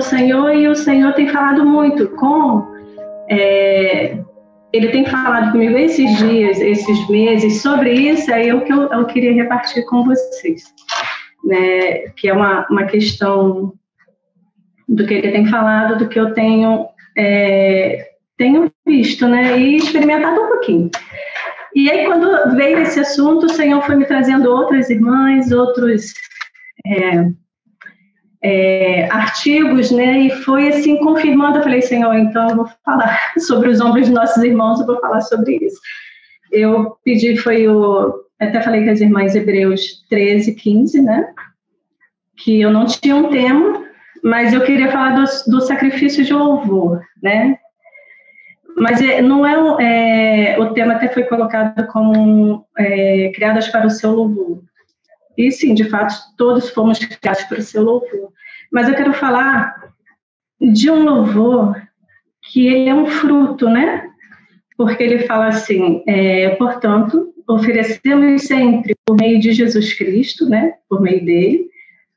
Senhor e o Senhor tem falado muito Ele tem falado comigo esses dias, esses meses, sobre isso, aí é o que eu queria repartir com vocês, né? Que é uma questão do que ele tem falado, do que eu tenho visto, né? E experimentado um pouquinho. E aí, quando veio esse assunto, o Senhor foi me trazendo outras irmãs, outros artigos, né? E foi assim confirmando. Eu falei, Senhor, então eu vou falar sobre os ombros dos nossos irmãos, eu vou falar sobre isso. Eu pedi, até falei com as irmãs Hebreus 13, 15, né? Que eu não tinha um tema, mas eu queria falar do sacrifício de louvor, né? Mas não o tema até foi colocado como criadas para o seu louvor. E sim, de fato, todos fomos criados para o seu louvor. Mas eu quero falar de um louvor que ele é um fruto, né? Porque ele fala assim, portanto, oferecemos sempre por meio de Jesus Cristo, né? Por meio dele,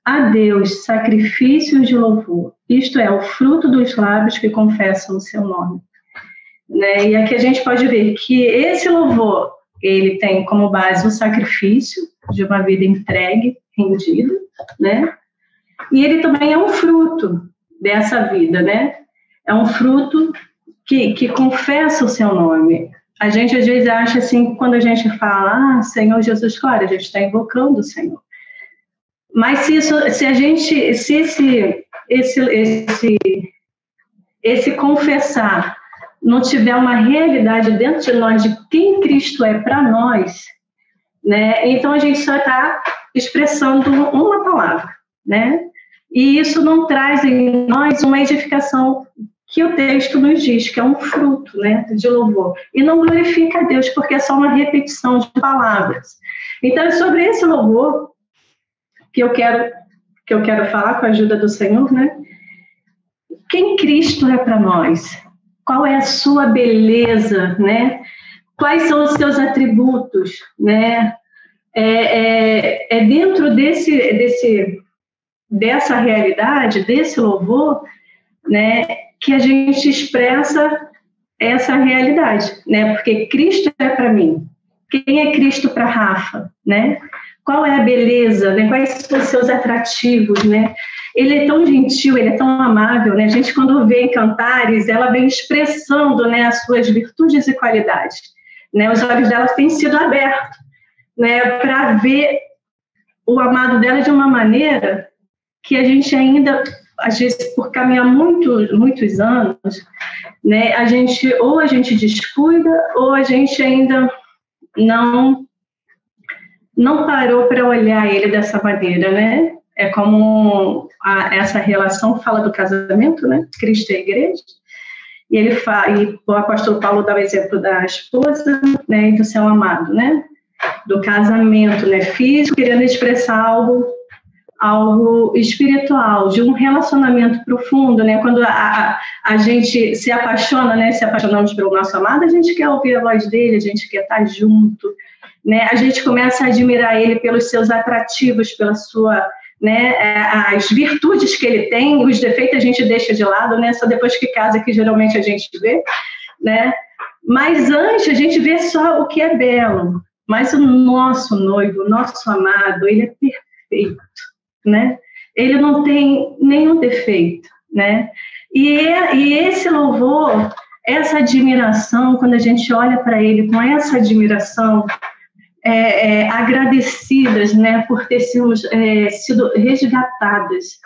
a Deus sacrifícios de louvor. Isto é, o fruto dos lábios que confessam o seu nome. Né? E aqui a gente pode ver que esse louvor, ele tem como base o sacrifício de uma vida entregue, rendida, né? E ele também é um fruto dessa vida, né? É um fruto que confessa o seu nome. A gente às vezes acha assim, quando a gente fala, Senhor Jesus, claro, a gente está invocando o Senhor. Mas se esse confessar não tiver uma realidade dentro de nós de quem Cristo é para nós, né? Então a gente só está expressando uma palavra, né? E isso não traz em nós uma edificação que o texto nos diz, que é um fruto, né, de louvor. E não glorifica a Deus, porque é só uma repetição de palavras. Então é sobre esse louvor que eu quero falar com a ajuda do Senhor, né? Quem Cristo é para nós? Qual é a sua beleza, né? Quais são os seus atributos, né? Dentro dessa realidade, desse louvor, né, que a gente expressa essa realidade, né? Porque Cristo é para mim. Quem é Cristo para Rafa, né? Qual é a beleza, né? Quais são os seus atrativos, né? Ele é tão gentil, ele é tão amável, né? A gente, quando vê em Cantares, ela vem expressando, né, as suas virtudes e qualidades, né? Os olhos dela têm sido abertos, né, para ver o amado dela de uma maneira que a gente ainda, às vezes, por caminhar muitos anos, né, a gente descuida ou a gente ainda não parou para olhar ele dessa maneira, né? É como essa relação fala do casamento, né? Cristo é a igreja. E o apóstolo Paulo dá o exemplo da esposa, né, e do seu amado, né? Do casamento, né, físico, querendo expressar algo espiritual, de um relacionamento profundo, né? Quando a gente se apaixona, né? Se apaixonamos pelo nosso amado, a gente quer ouvir a voz dele, a gente quer estar junto, né? A gente começa a admirar ele pelos seus atrativos, pela sua, né, as virtudes que ele tem, os defeitos a gente deixa de lado, né? Só depois que casa que geralmente a gente vê, né? Mas antes a gente vê só o que é belo. Mas o nosso noivo, o nosso amado, ele é perfeito, né? Ele não tem nenhum defeito, né? E esse louvor, essa admiração, quando a gente olha para ele com essa admiração, agradecidas, né, por ter sido resgatadas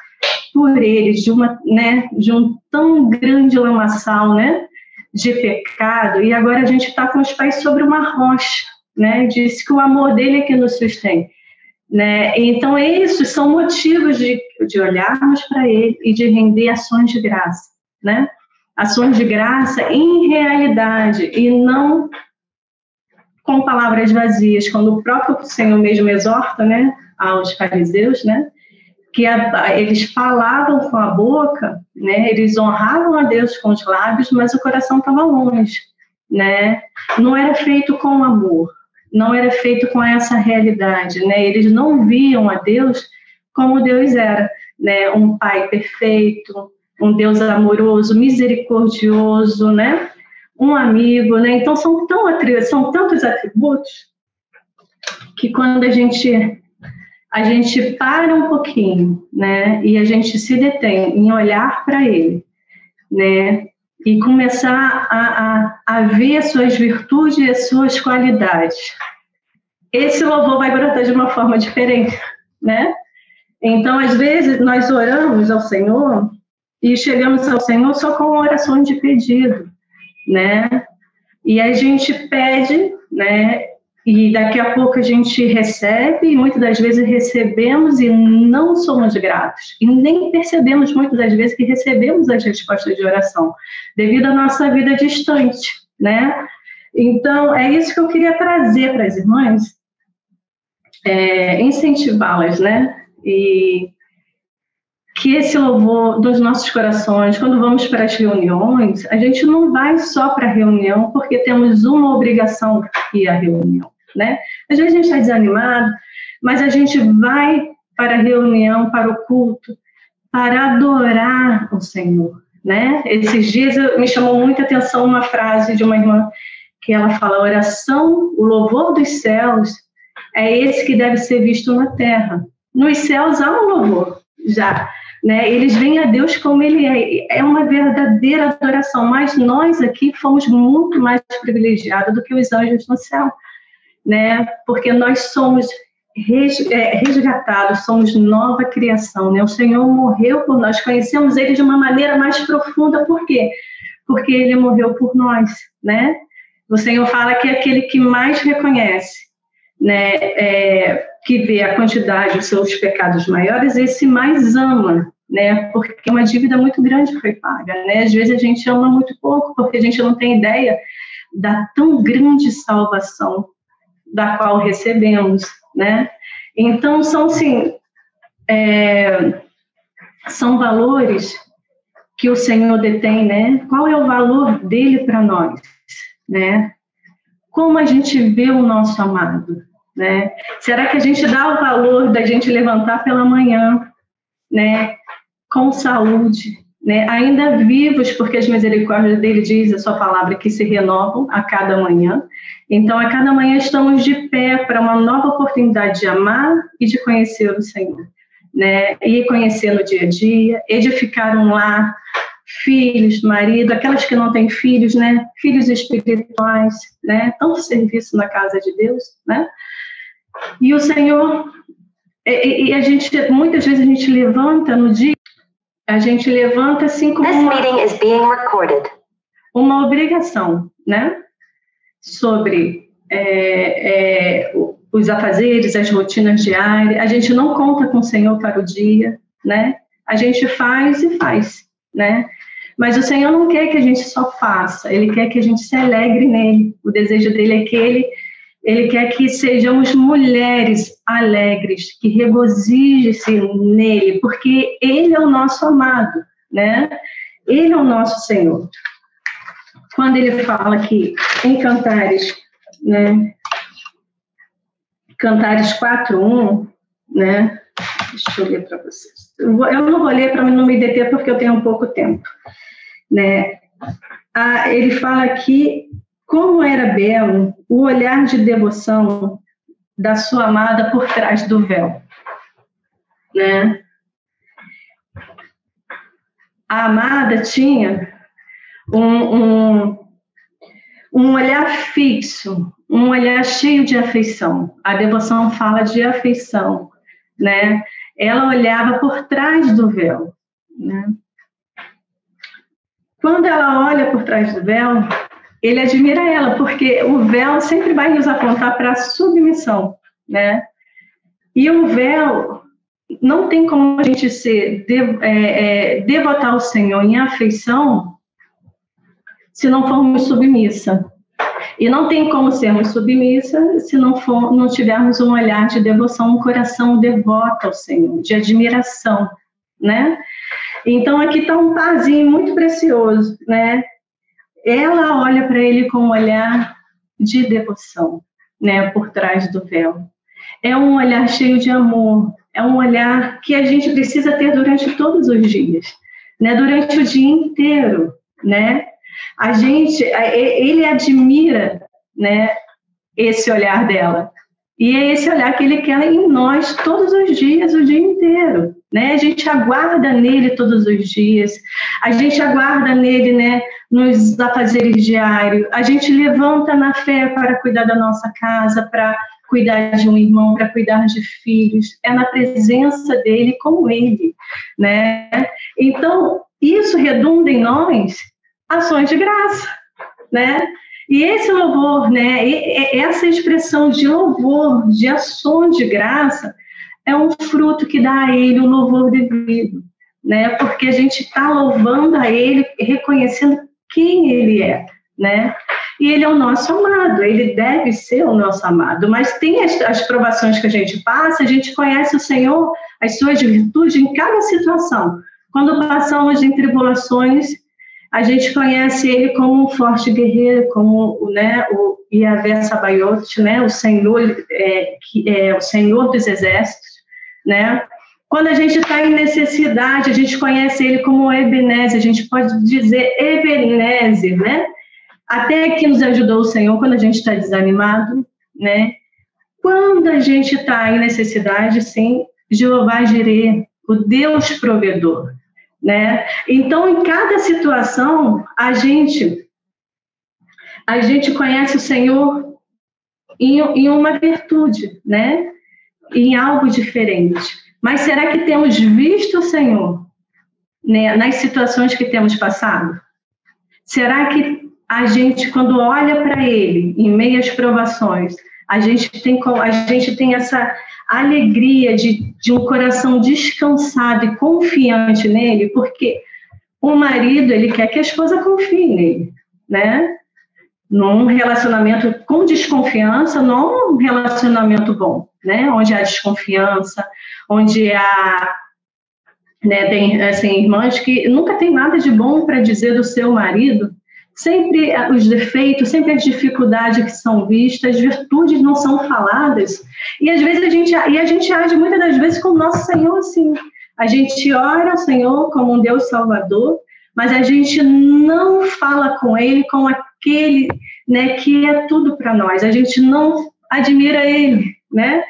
por ele de um tão grande lamaçal, né, de pecado, e agora a gente está com os pés sobre uma rocha, né? Diz que o amor dele é que nos sustém, né? Então esses são motivos de olharmos para ele e de render ações de graça, né? Ações de graça em realidade e não com palavras vazias, quando o próprio Senhor mesmo exorta, né, aos fariseus, né, que eles falavam com a boca, né, eles honravam a Deus com os lábios, mas o coração estava longe, né? Não era feito com amor, não era feito com essa realidade, né? Eles não viam a Deus como Deus era, né? Um pai perfeito, um Deus amoroso, misericordioso, né? Um amigo, né? Então são tantos atributos que quando a gente para um pouquinho, né? E a gente se detém em olhar para Ele, né? E começar a ver as suas virtudes e as suas qualidades. Esse louvor vai brotar de uma forma diferente, né? Então, às vezes, nós oramos ao Senhor e chegamos ao Senhor só com orações de pedido, né? E a gente pede, né? E daqui a pouco a gente recebe, e muitas das vezes recebemos e não somos gratos. E nem percebemos muitas das vezes que recebemos as respostas de oração, devido à nossa vida distante, né? Então, é isso que eu queria trazer para as irmãs, incentivá-las, né? E que esse louvor dos nossos corações, quando vamos para as reuniões, a gente não vai só para a reunião porque temos uma obrigação que é a reunião, né? Às vezes a gente está desanimado, mas a gente vai para a reunião, para o culto, para adorar o Senhor, né? Esses dias me chamou muita atenção uma frase de uma irmã que ela fala: a oração, o louvor dos céus é esse que deve ser visto na terra. Nos céus há um louvor, já, né? Eles veem a Deus como Ele é uma verdadeira adoração, mas nós aqui fomos muito mais privilegiados do que os anjos no céu, né? Porque nós somos resgatados, somos nova criação, né? O Senhor morreu por nós, conhecemos Ele de uma maneira mais profunda. Por quê? Porque Ele morreu por nós, né? O Senhor fala que é aquele que mais reconhece, né, que vê a quantidade dos seus pecados maiores, esse mais ama, né, porque uma dívida muito grande foi paga, né? Às vezes a gente ama muito pouco, porque a gente não tem ideia da tão grande salvação da qual recebemos, né? Então, são, assim, são valores que o Senhor detém, né? Qual é o valor dele para nós, né? Como a gente vê o nosso amado, né? Será que a gente dá o valor da gente levantar pela manhã, né? Com saúde, né? Ainda vivos, porque as misericórdias dele, diz a sua palavra, que se renovam a cada manhã. Então, a cada manhã estamos de pé para uma nova oportunidade de amar e de conhecer o Senhor, né? E conhecer no dia a dia, edificar um lar, filhos, marido, aquelas que não têm filhos, né? Filhos espirituais, né? Tanto serviço na casa de Deus, né? E o Senhor, e a gente, muitas vezes a gente levanta no dia, a gente levanta assim como uma obrigação, né? Sobre os afazeres, as rotinas diárias. A gente não conta com o Senhor para o dia, né? A gente faz e faz, né? Mas o Senhor não quer que a gente só faça, Ele quer que a gente se alegre nele. O desejo dele é que Ele quer que sejamos mulheres alegres, que regozijem-se nele, porque Ele é o nosso amado, né? Ele é o nosso Senhor. Quando Ele fala aqui em Cantares, né? Cantares 4:1, né? Deixa eu ler para vocês. Eu não vou ler para não me deter, porque eu tenho pouco tempo, né? Ele fala aqui: como era belo o olhar de devoção da sua amada por trás do véu, né? A amada tinha um olhar fixo, um olhar cheio de afeição. A devoção fala de afeição, né? Ela olhava por trás do véu, né? Quando ela olha por trás do véu, ele admira ela, porque o véu sempre vai nos apontar para a submissão, né? E o véu, não tem como a gente devotar ao Senhor em afeição se não formos submissa. E não tem como sermos submissa se não tivermos um olhar de devoção, um coração devoto ao Senhor, de admiração, né? Então, aqui está um parzinho muito precioso, né? Ela olha para ele com um olhar de devoção, né? Por trás do véu. É um olhar cheio de amor, é um olhar que a gente precisa ter durante todos os dias, né, durante o dia inteiro, né? Ele admira, né, esse olhar dela. E é esse olhar que ele quer em nós todos os dias, o dia inteiro, né? A gente aguarda nele todos os dias, a gente aguarda nele, né, nos afazeres diários, a gente levanta na fé para cuidar da nossa casa, para cuidar de um irmão, para cuidar de filhos, é na presença dele com ele, né? Então, isso redunda em nós ações de graça, né? E esse louvor, né, essa expressão de louvor, de ação de graça, é um fruto que dá a ele o louvor devido, né? Porque a gente está louvando a ele, reconhecendo quem ele é, né? E ele é o nosso amado, ele deve ser o nosso amado, mas tem as provações que a gente passa, a gente conhece o Senhor, as suas virtudes em cada situação. Quando passamos em tribulações, a gente conhece ele como um forte guerreiro, como, né, o Yahvé Sabaoth, né, o Senhor, que é o Senhor dos exércitos, né? Quando a gente está em necessidade, a gente conhece ele como Ebenezer, a gente pode dizer Ebenezer, né? Até que nos ajudou o Senhor quando a gente está desanimado, né? Quando a gente está em necessidade, sim, Jeová Jireh, o Deus provedor, né? Então, em cada situação, a gente conhece o Senhor em uma virtude, né? Em algo diferente. Mas será que temos visto o Senhor, né, nas situações que temos passado? Será que a gente, quando olha para Ele, em meio às provações, a gente tem essa alegria de um coração descansado e confiante nele, porque o marido, ele quer que a esposa confie nele, né? Num relacionamento com desconfiança, não um relacionamento bom, né? Onde há desconfiança, onde há, né, tem assim, irmãs que nunca tem nada de bom para dizer do seu marido, sempre os defeitos, sempre as dificuldades que são vistas, as virtudes não são faladas, e às vezes a gente age muitas das vezes com o nosso Senhor assim. A gente ora ao Senhor como um Deus Salvador, mas a gente não fala com Ele como aquele, né, que é tudo para nós. A gente não admira Ele, né?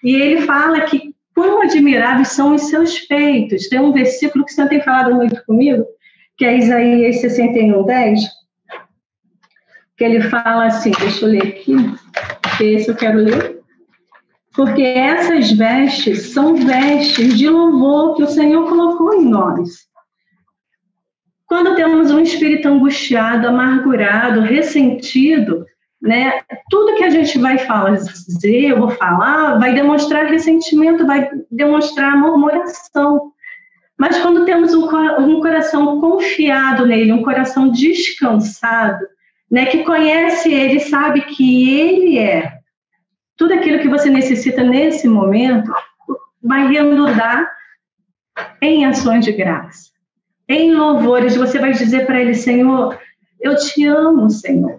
E Ele fala que quão admiráveis são os seus feitos. Tem um versículo que o Senhor tem falado muito comigo, que é Isaías 61:10, que ele fala assim, deixa eu ler aqui, que esse eu quero ler. Porque essas vestes são vestes de louvor que o Senhor colocou em nós. Quando temos um espírito angustiado, amargurado, ressentido, né, tudo que a gente vai fazer, eu vou falar, vai demonstrar ressentimento, vai demonstrar murmuração. Mas quando temos um coração confiado nele, um coração descansado, né, que conhece ele, sabe que ele é tudo aquilo que você necessita nesse momento, vai redundar em ações de graça, em louvores. Você vai dizer para ele: Senhor, eu te amo, Senhor,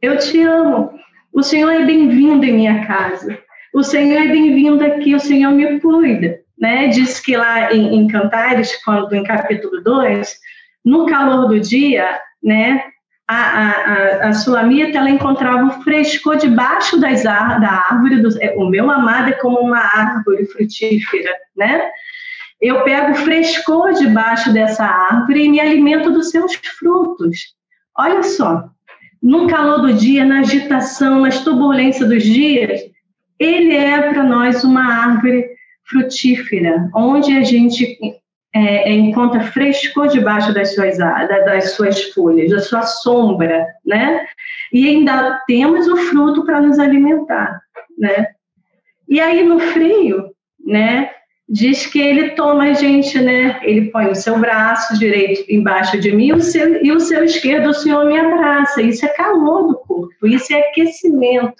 eu te amo, o Senhor é bem-vindo em minha casa, o Senhor é bem-vindo aqui, o Senhor me cuida, né? Diz que lá em Cantares, quando em capítulo 2, no calor do dia, né, a Sulamita, ela encontrava o frescor debaixo da árvore, o meu amado é como uma árvore frutífera, né? Eu pego o frescor debaixo dessa árvore e me alimento dos seus frutos. Olha só, no calor do dia, na agitação, nas turbulências dos dias, ele é para nós uma árvore frutífera, onde a gente encontra frescor debaixo das suas folhas, da sua sombra, né? E ainda temos o fruto para nos alimentar, né? E aí no frio, né, diz que ele toma a gente, né? Ele põe o seu braço direito embaixo de mim e o seu esquerdo, o Senhor me abraça. Isso é calor do corpo, isso é aquecimento.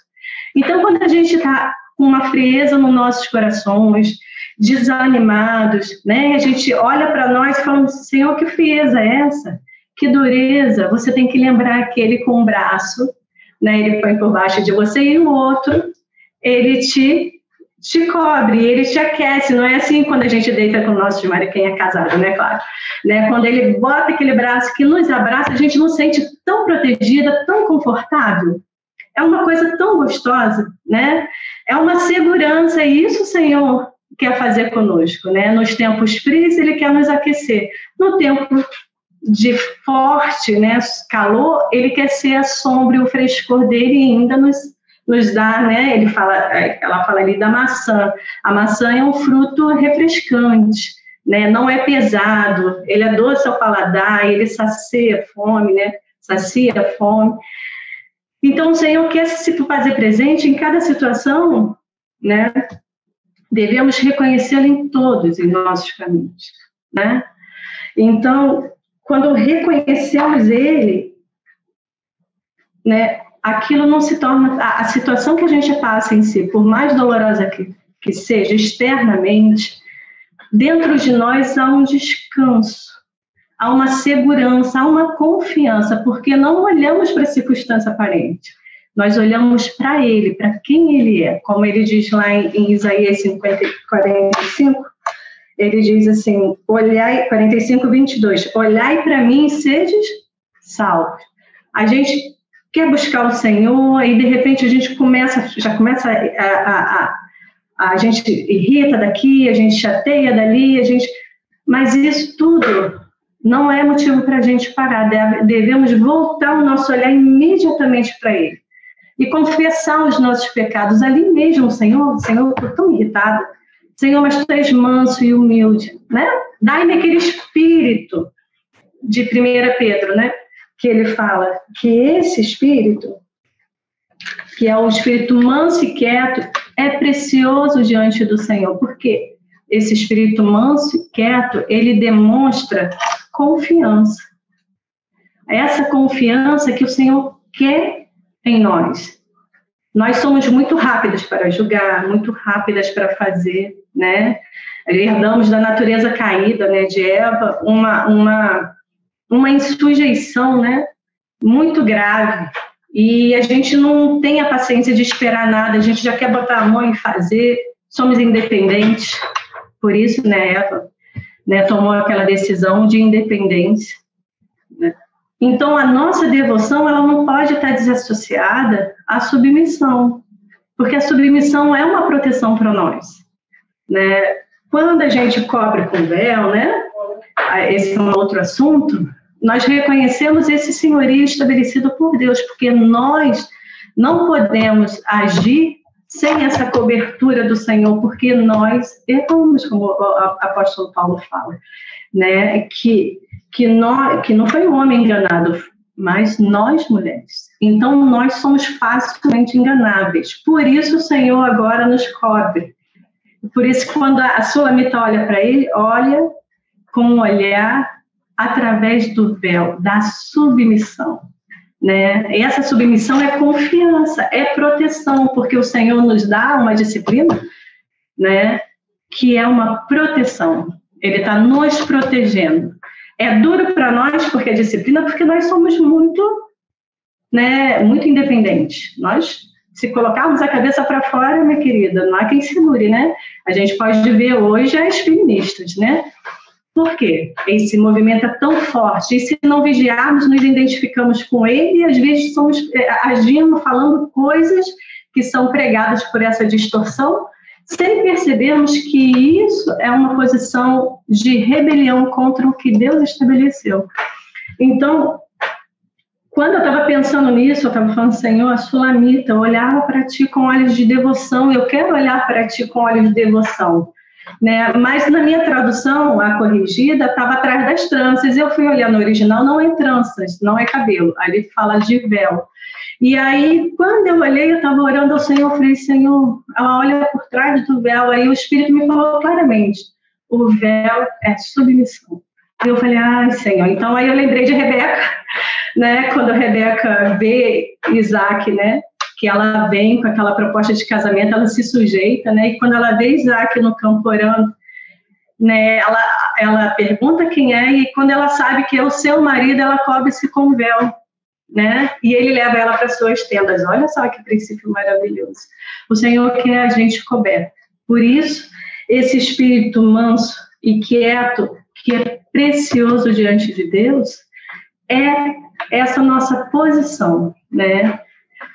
Então, quando a gente está com uma frieza nos nossos corações, desanimados, né? A gente olha para nós e fala: Senhor, que frieza é essa? Que dureza? Você tem que lembrar que ele com um braço, né? Ele põe por baixo de você e o outro, ele te te cobre, ele te aquece. Não é assim quando a gente deita com o nosso marido, quem é casado, né, claro. Né? Quando ele bota aquele braço que nos abraça, a gente não sente tão protegida, tão confortável. É uma coisa tão gostosa, né? É uma segurança, e isso o Senhor quer fazer conosco, né? Nos tempos frios, Ele quer nos aquecer. No tempo de forte, né, calor, Ele quer ser a sombra e o frescor dele e ainda nos dá, né? Ela fala ali da maçã. A maçã é um fruto refrescante, né? Não é pesado, ele é doce ao paladar, ele sacia a fome, né? Sacia a fome. Então, o Senhor quer se fazer presente em cada situação, né? Devemos reconhecê-lo em todos os nossos caminhos, né? Então, quando reconhecemos Ele, né? Aquilo não se torna... A situação que a gente passa em si, por mais dolorosa que seja externamente, dentro de nós há um descanso, há uma segurança, há uma confiança, porque não olhamos para a circunstância aparente, nós olhamos para Ele, para quem Ele é. Como Ele diz lá em Isaías 45, Ele diz assim, 45, 22, olhai para mim e sedes salvos. A gente quer buscar o Senhor e de repente a gente já começa a gente irrita daqui, a gente chateia dali, mas isso tudo não é motivo para a gente parar. Devemos voltar o nosso olhar imediatamente para Ele e confessar os nossos pecados ali mesmo. Senhor, eu estou tão irritada. Senhor, mas Tu és manso e humilde, né? Dai-me aquele espírito de 1 Pedro, né? Que ele fala que esse espírito, que é o espírito manso e quieto, é precioso diante do Senhor. Por quê? Esse espírito manso e quieto, ele demonstra confiança. Essa confiança que o Senhor quer em nós. Nós somos muito rápidas para julgar, muito rápidas para fazer, né? Herdamos da natureza caída, né, de Eva, uma insujeição, né, muito grave. E a gente não tem a paciência de esperar nada, a gente já quer botar a mão e fazer, somos independentes. Por isso, né, Eva, né, tomou aquela decisão de independência, né? Então, a nossa devoção, ela não pode estar desassociada à submissão, porque a submissão é uma proteção para nós, né? Quando a gente cobre com véu, né, esse é um outro assunto, nós reconhecemos esse senhorio estabelecido por Deus, porque nós não podemos agir sem essa cobertura do Senhor, porque nós erramos, como o apóstolo Paulo fala, né? Que não foi um homem enganado, mas nós mulheres. Então, nós somos facilmente enganáveis. Por isso, o Senhor agora nos cobre. Por isso, quando a Sulamita olha para ele, olha com um olhar através do véu, da submissão, né? E essa submissão é confiança, é proteção, porque o Senhor nos dá uma disciplina, né, que é uma proteção. Ele está nos protegendo. É duro para nós, porque é disciplina, porque nós somos muito, né, muito independentes. Nós, se colocarmos a cabeça para fora, minha querida, não há quem segure, né? A gente pode ver hoje as feministas, né? Por quê? Esse movimento é tão forte, e se não vigiarmos, nos identificamos com ele, e às vezes estamos agindo, falando coisas que são pregadas por essa distorção, sem percebermos que isso é uma posição de rebelião contra o que Deus estabeleceu. Então, quando eu estava pensando nisso, eu estava falando, Senhor, a Sulamita, eu olhava para Ti com olhos de devoção, eu quero olhar para Ti com olhos de devoção, né? Mas na minha tradução, a corrigida, estava atrás das tranças, eu fui olhar no original, não é tranças, não é cabelo, ali fala de véu. E aí, quando eu olhei, eu estava orando ao Senhor, eu falei, Senhor, ela olha por trás do véu, aí o Espírito me falou claramente, o véu é submissão. E eu falei, Senhor, então aí eu lembrei de Rebeca, né, quando a Rebeca vê Isaac, né, que ela vem com aquela proposta de casamento, ela se sujeita, né, e quando ela vê Isaac no campo orando, né, ela pergunta quem é, e quando ela sabe que é o seu marido, ela cobre-se com véu, né, e ele leva ela para suas tendas. Olha só que princípio maravilhoso. O Senhor quer a gente coberta, Por isso, esse espírito manso e quieto, que é precioso diante de Deus, é essa nossa posição, né?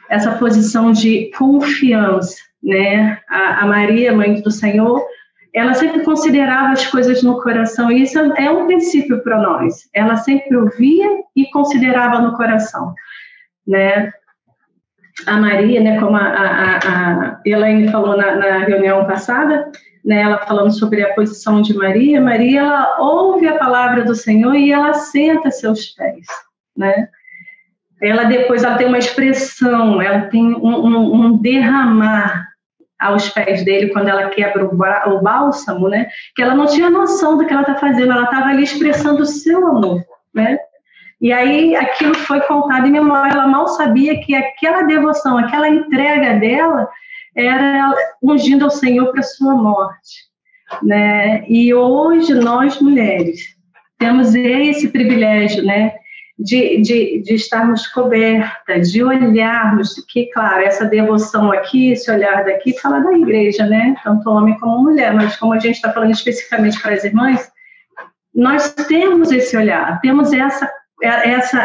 Essa posição de confiança, né? A Maria, mãe do Senhor, ela sempre considerava as coisas no coração, e isso é um princípio para nós. Ela sempre ouvia e considerava no coração, né? A Maria, né, como a Elaine falou na reunião passada, né, ela falando sobre a posição de Maria, ela ouve a palavra do Senhor e ela senta a seus pés, né? Ela tem uma expressão, ela tem um derramar aos pés dele quando ela quebra o bálsamo, né? Que ela não tinha noção do que ela está fazendo, ela estava ali expressando o seu amor, né? E aí aquilo foi contado em memória, ela mal sabia que aquela devoção, aquela entrega dela era ungindo ao Senhor para a sua morte, né? E hoje nós mulheres temos esse privilégio, né? De estarmos cobertas, de olharmos, que, claro, essa devoção aqui, esse olhar daqui, fala da igreja, né? Tanto homem como mulher, mas como a gente está falando especificamente para as irmãs, nós temos esse olhar, temos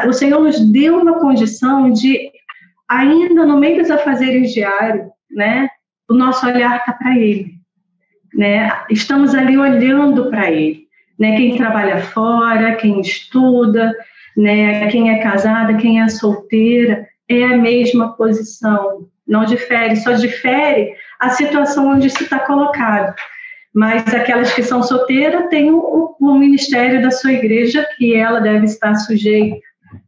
o Senhor nos deu uma condição de, ainda no meio dos afazeres diários, né? O nosso olhar está para Ele, né? Estamos ali olhando para Ele, né? Quem trabalha fora, quem estuda, né, quem é casada, quem é solteira, é a mesma posição, não difere, só difere a situação onde se está colocado. Mas aquelas que são solteiras têm o ministério da sua igreja que ela deve estar sujeita,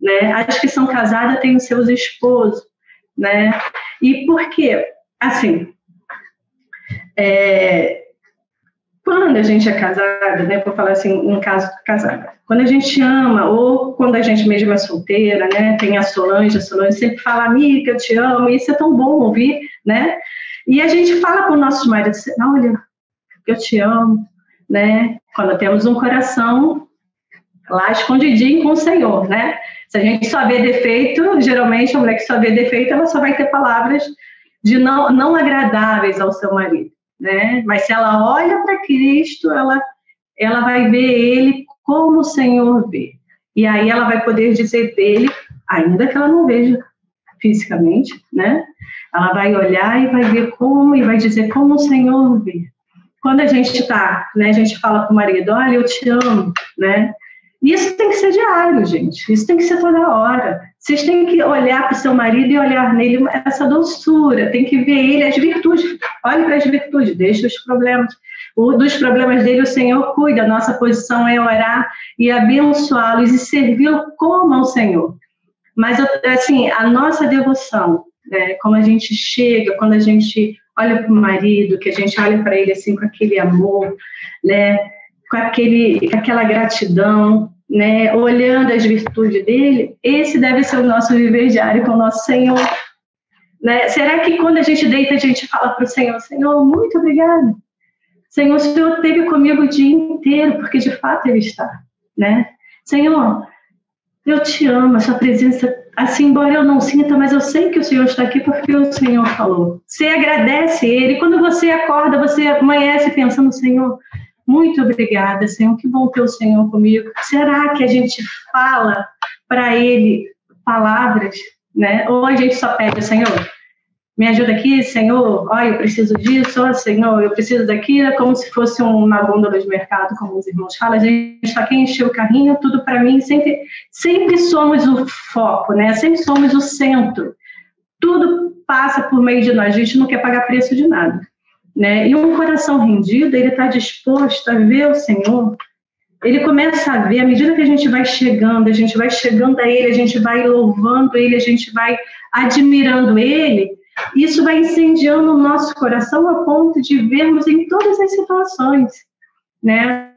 né? As que são casadas têm os seus esposos, né? E por quê? Assim, quando a gente é casada, né, por falar assim, um caso casada, quando a gente ama, ou quando a gente mesmo é solteira, né, tem a Solange sempre fala, amiga, eu te amo, e isso é tão bom ouvir, né, e a gente fala com nossos maridos, olha, eu te amo, né, quando temos um coração lá escondidinho com o Senhor, né, se a gente só vê defeito, geralmente a mulher que só vê defeito, ela só vai ter palavras de não agradáveis ao seu marido, né? Mas se ela olha para Cristo, ela vai ver Ele como o Senhor vê. E aí ela vai poder dizer dele, ainda que ela não veja fisicamente, né? Ela vai olhar e vai ver como, e vai dizer como o Senhor vê. Quando a gente está, né? A gente fala para o marido, olha, eu te amo, né? Isso tem que ser diário, gente. Isso tem que ser toda hora. Vocês têm que olhar para o seu marido e olhar nele essa doçura. Tem que ver ele, as virtudes. Olhe para as virtudes, deixa os problemas. Dos problemas dele o Senhor cuida. A nossa posição é orar e abençoá-los e servi-lo como ao Senhor. Mas, assim, a nossa devoção, né, como a gente chega, quando a gente olha para o marido, que a gente olha para ele assim com aquele amor, né, com aquela gratidão, né, olhando as virtudes dele, esse deve ser o nosso viver diário com o nosso Senhor. Né? Será que quando a gente deita, a gente fala para o Senhor, Senhor, muito obrigada. Senhor, o Senhor esteve comigo o dia inteiro, porque de fato Ele está. Né? Senhor, eu te amo, a sua presença, assim, embora eu não sinta, mas eu sei que o Senhor está aqui porque o Senhor falou. Você agradece Ele, quando você acorda, você amanhece pensando, Senhor, muito obrigada, Senhor, que bom ter o Senhor comigo. Será que a gente fala para Ele palavras, né? Ou a gente só pede, Senhor, me ajuda aqui, Senhor, olha, eu preciso disso, ó, Senhor, eu preciso daquilo, é como se fosse uma gôndola de mercado, como os irmãos falam, a gente só quer encher o carrinho, tudo para mim, sempre somos o foco, né? Sempre somos o centro. Tudo passa por meio de nós, a gente não quer pagar preço de nada. Né? E um coração rendido, ele está disposto a ver o Senhor, ele começa a ver, à medida que a gente vai chegando a Ele, a gente vai louvando Ele, a gente vai admirando Ele, isso vai incendiando o nosso coração a ponto de vermos em todas as situações, né?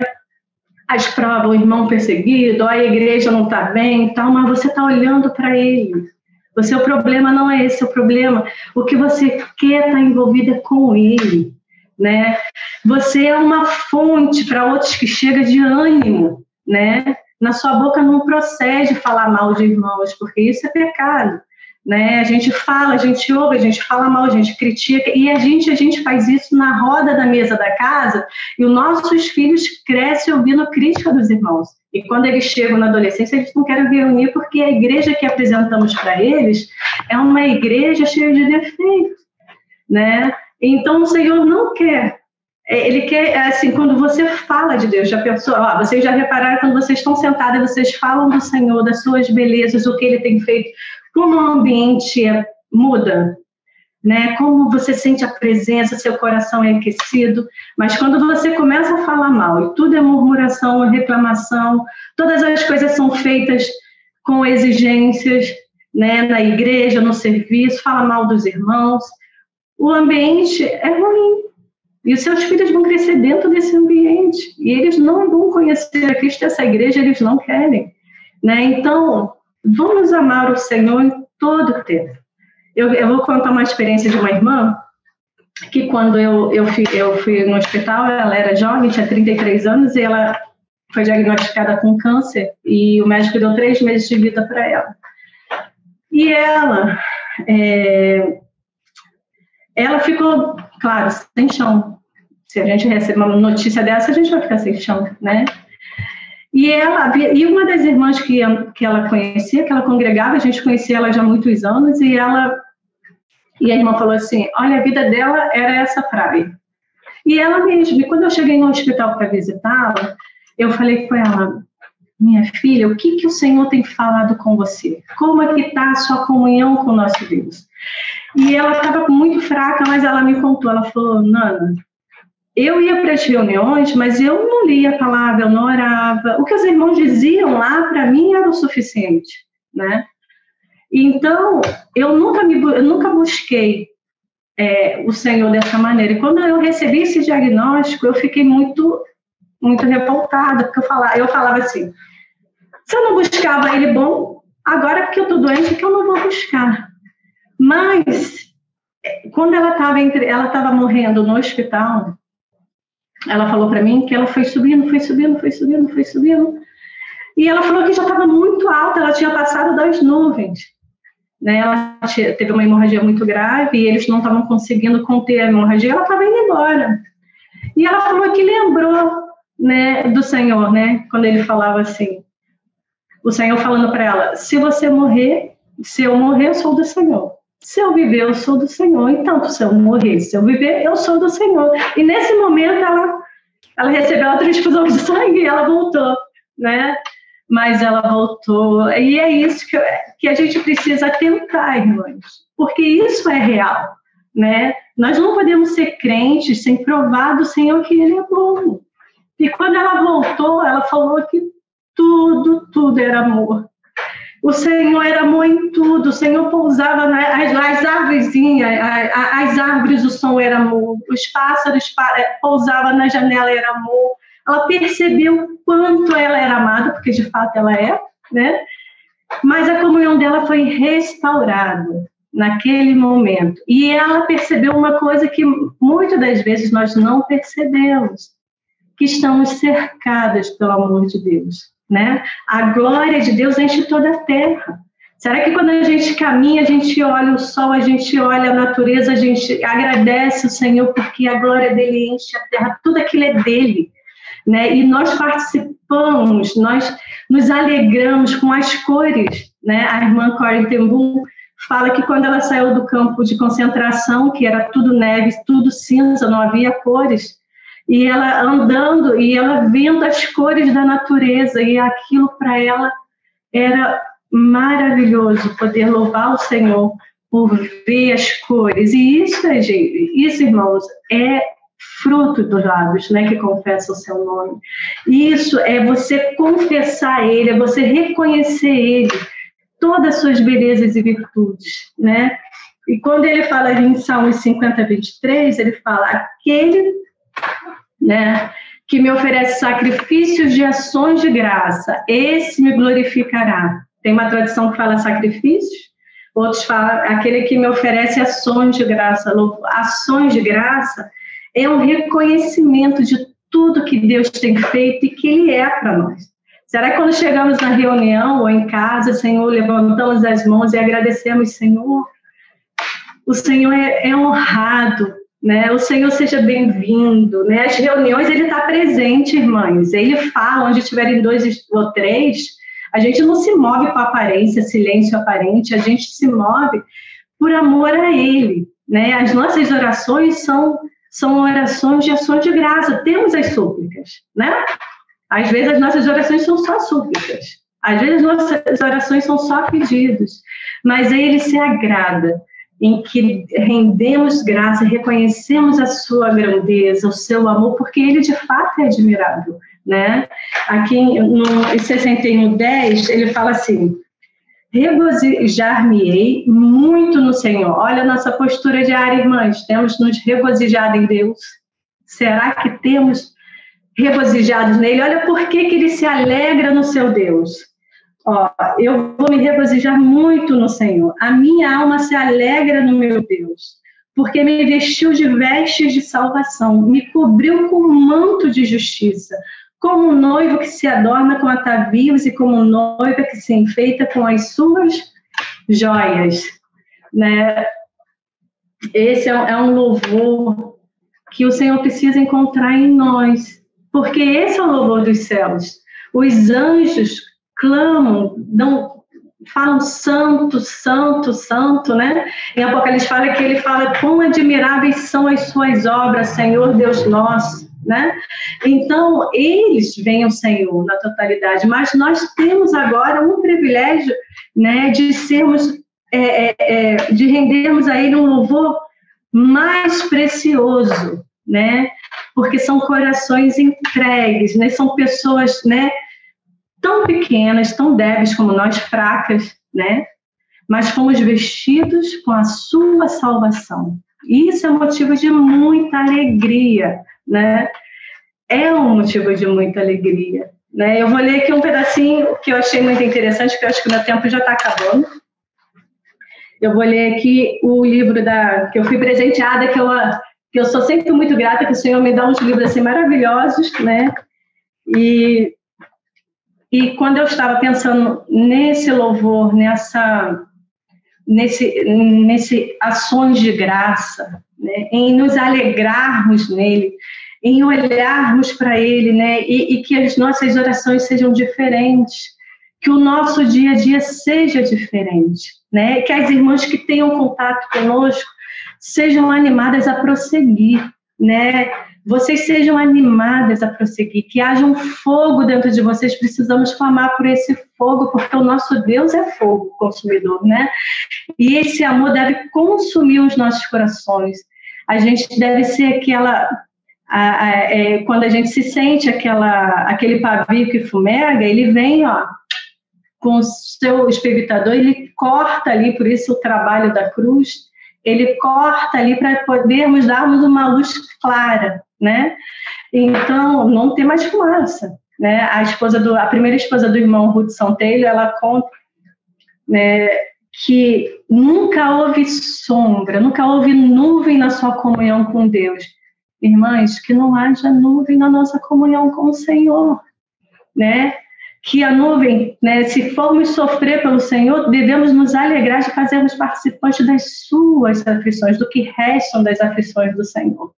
As provas, o irmão perseguido, a igreja não está bem, tal, mas você está olhando para Ele. O seu problema não é esse, o problema, o que você quer estar envolvido é com Ele, né? Você é uma fonte para outros que chega de ânimo, né? Na sua boca não procede falar mal de irmãos, porque isso é pecado, né? A gente fala, a gente ouve, a gente fala mal, a gente critica, e a gente faz isso na roda da mesa da casa, e os nossos filhos crescem ouvindo crítica dos irmãos. E quando eles chegam na adolescência, eles não querem reunir, porque a igreja que apresentamos para eles é uma igreja cheia de defeitos, né? Então, o Senhor não quer. Ele quer, assim, quando você fala de Deus, já pensou, vocês já repararam, quando vocês estão sentados, vocês falam do Senhor, das suas belezas, o que Ele tem feito, como o ambiente muda, né? Como você sente a presença, seu coração é aquecido. Mas quando você começa a falar mal, e tudo é murmuração, reclamação, todas as coisas são feitas com exigências, né? Na igreja, no serviço, fala mal dos irmãos, o ambiente é ruim. E os seus filhos vão crescer dentro desse ambiente. E eles não vão conhecer a Cristo, essa igreja, eles não querem, né? Então, vamos amar o Senhor em todo o tempo. Eu vou contar uma experiência de uma irmã, que quando eu fui no hospital, ela era jovem, tinha 33 anos, e ela foi diagnosticada com câncer, e o médico deu 3 meses de vida para ela. E ela ficou, claro, sem chão. Se a gente recebe uma notícia dessa, a gente vai ficar sem chão, né? E uma das irmãs que ela conhecia, que ela congregava, a gente conhecia ela já há muitos anos, e a irmã falou assim, olha, a vida dela era essa praia. E ela mesma, e quando eu cheguei no hospital para visitá-la, eu falei com ela, minha filha, o que o Senhor tem falado com você? Como é que está a sua comunhão com o nosso Deus? E ela estava muito fraca, mas ela me contou, ela falou, Nana, eu ia para as reuniões, mas eu não lia a palavra, eu não orava. O que os irmãos diziam lá, para mim, era o suficiente, né? Então, eu nunca busquei o Senhor dessa maneira. E quando eu recebi esse diagnóstico, eu fiquei muito, muito revoltada, porque eu falava assim, se eu não buscava ele bom, agora porque eu estou doente, que eu não vou buscar. Mas, quando ela estava morrendo no hospital, ela falou para mim que ela foi subindo. E ela falou que já estava muito alta, ela tinha passado das nuvens. Né? Ela teve uma hemorragia muito grave e eles não estavam conseguindo conter a hemorragia, ela estava indo embora. E ela falou que lembrou, né, do Senhor, né? Quando ele falava assim, o Senhor falando para ela, se você morrer, se eu morrer, eu sou do Senhor. Se eu viver, eu sou do Senhor. Então, se eu morrer, se eu viver, eu sou do Senhor. E nesse momento, ela recebeu a transfusão de sangue e ela voltou, né? Mas ela voltou. E é isso que a gente precisa tentar, irmãos. Porque isso é real, né? Nós não podemos ser crentes sem provar do Senhor que Ele é bom. E quando ela voltou, ela falou que tudo era amor. O Senhor era amor em tudo, o Senhor pousava nas árvorezinhas, as árvores, o som era amor, os pássaros pousavam na janela, era amor. Ela percebeu quanto ela era amada, porque de fato ela é, né? Mas a comunhão dela foi restaurada naquele momento. E ela percebeu uma coisa que muitas das vezes nós não percebemos, que estamos cercadas pelo amor de Deus. Né? A glória de Deus enche toda a terra. Será que quando a gente caminha, a gente olha o sol, a gente olha a natureza, a gente agradece o Senhor porque a glória dele enche a terra, tudo aquilo é dele, né? E nós participamos, nós nos alegramos com as cores, né? A irmã Corrie ten Boom fala que quando ela saiu do campo de concentração, que era tudo neve, tudo cinza, não havia cores, e ela andando e ela vendo as cores da natureza, e aquilo para ela era maravilhoso, poder louvar o Senhor por ver as cores. E isso, irmãos, é fruto dos lábios, né, que confessa o seu nome. Isso é você confessar Ele, é você reconhecer Ele, todas as suas belezas e virtudes, né? E quando ele fala em Salmos 50, 23, ele fala, aquele, né, que me oferece sacrifícios de ações de graça, esse me glorificará. Tem uma tradução que fala sacrifícios, outros falam aquele que me oferece ações de graça. Ações de graça é um reconhecimento de tudo que Deus tem feito e que Ele é para nós. Será que quando chegamos na reunião ou em casa, Senhor, levantamos as mãos e agradecemos, Senhor? O Senhor é honrado, né? O Senhor seja bem-vindo, né? As reuniões, Ele está presente, irmãs. Ele fala, onde tiverem 2 ou 3, a gente não se move com aparência, silêncio aparente, a gente se move por amor a Ele, né? As nossas orações são orações de ação de graça. Temos as súplicas, né? Às vezes as nossas orações são só súplicas. Às vezes as nossas orações são só pedidos. Mas Ele se agrada em que rendemos graça, reconhecemos a sua grandeza, o seu amor, porque Ele de fato é admirável, né? Aqui no 61:10, ele fala assim: regozijar-me-ei muito no Senhor. Olha a nossa postura diária, irmãs. Temos nos regozijado em Deus? Será que temos regozijados nele? Olha por que Ele se alegra no seu Deus. Ó, eu vou me regozijar muito no Senhor. A minha alma se alegra no meu Deus, porque me vestiu de vestes de salvação, me cobriu com um manto de justiça, como um noivo que se adorna com atavios e como noiva que se enfeita com as suas joias, né? Esse é um louvor que o Senhor precisa encontrar em nós, porque esse é o louvor dos céus. Os anjos clamam, falam santo, santo, santo, né? Em Apocalipse fala que ele fala quão admiráveis são as suas obras, Senhor Deus nosso, né? Então, eles veem o Senhor na totalidade, mas nós temos agora um privilégio, né, de sermos, de rendermos a Ele um louvor mais precioso, né? Porque são corações entregues, né? São pessoas, né, tão pequenas, tão débeis como nós, fracas, né? Mas fomos vestidos com a sua salvação. Isso é motivo de muita alegria, né? É um motivo de muita alegria, né? Eu vou ler aqui um pedacinho que eu achei muito interessante, porque eu acho que o meu tempo já está acabando. Eu vou ler aqui o livro que eu fui presenteada, que eu sou sempre muito grata, que o Senhor me dá uns livros assim maravilhosos, né? E quando eu estava pensando nesse louvor, nesse ações de graça, né, em nos alegrarmos nele, em olharmos para ele, né, e que as nossas orações sejam diferentes, que o nosso dia a dia seja diferente, né, que as irmãs que tenham contato conosco sejam animadas a prosseguir, né, vocês sejam animadas a prosseguir, que haja um fogo dentro de vocês. Precisamos clamar por esse fogo, porque o nosso Deus é fogo consumidor, né? E esse amor deve consumir os nossos corações. A gente deve ser quando a gente se sente aquele pavio que fumega, ele vem, ó, com o seu espiritador, ele corta ali, por isso o trabalho da cruz, ele corta ali para podermos darmos uma luz clara, né? Então, não tem mais fumaça, né? A primeira esposa do irmão Hudson Taylor, ela conta, né, que nunca houve sombra, nunca houve nuvem na sua comunhão com Deus. Irmãs, que não haja nuvem na nossa comunhão com o Senhor, né? Que a nuvem, né, se formos sofrer pelo Senhor, devemos nos alegrar de fazermos participantes das suas aflições, do que restam das aflições do Senhor,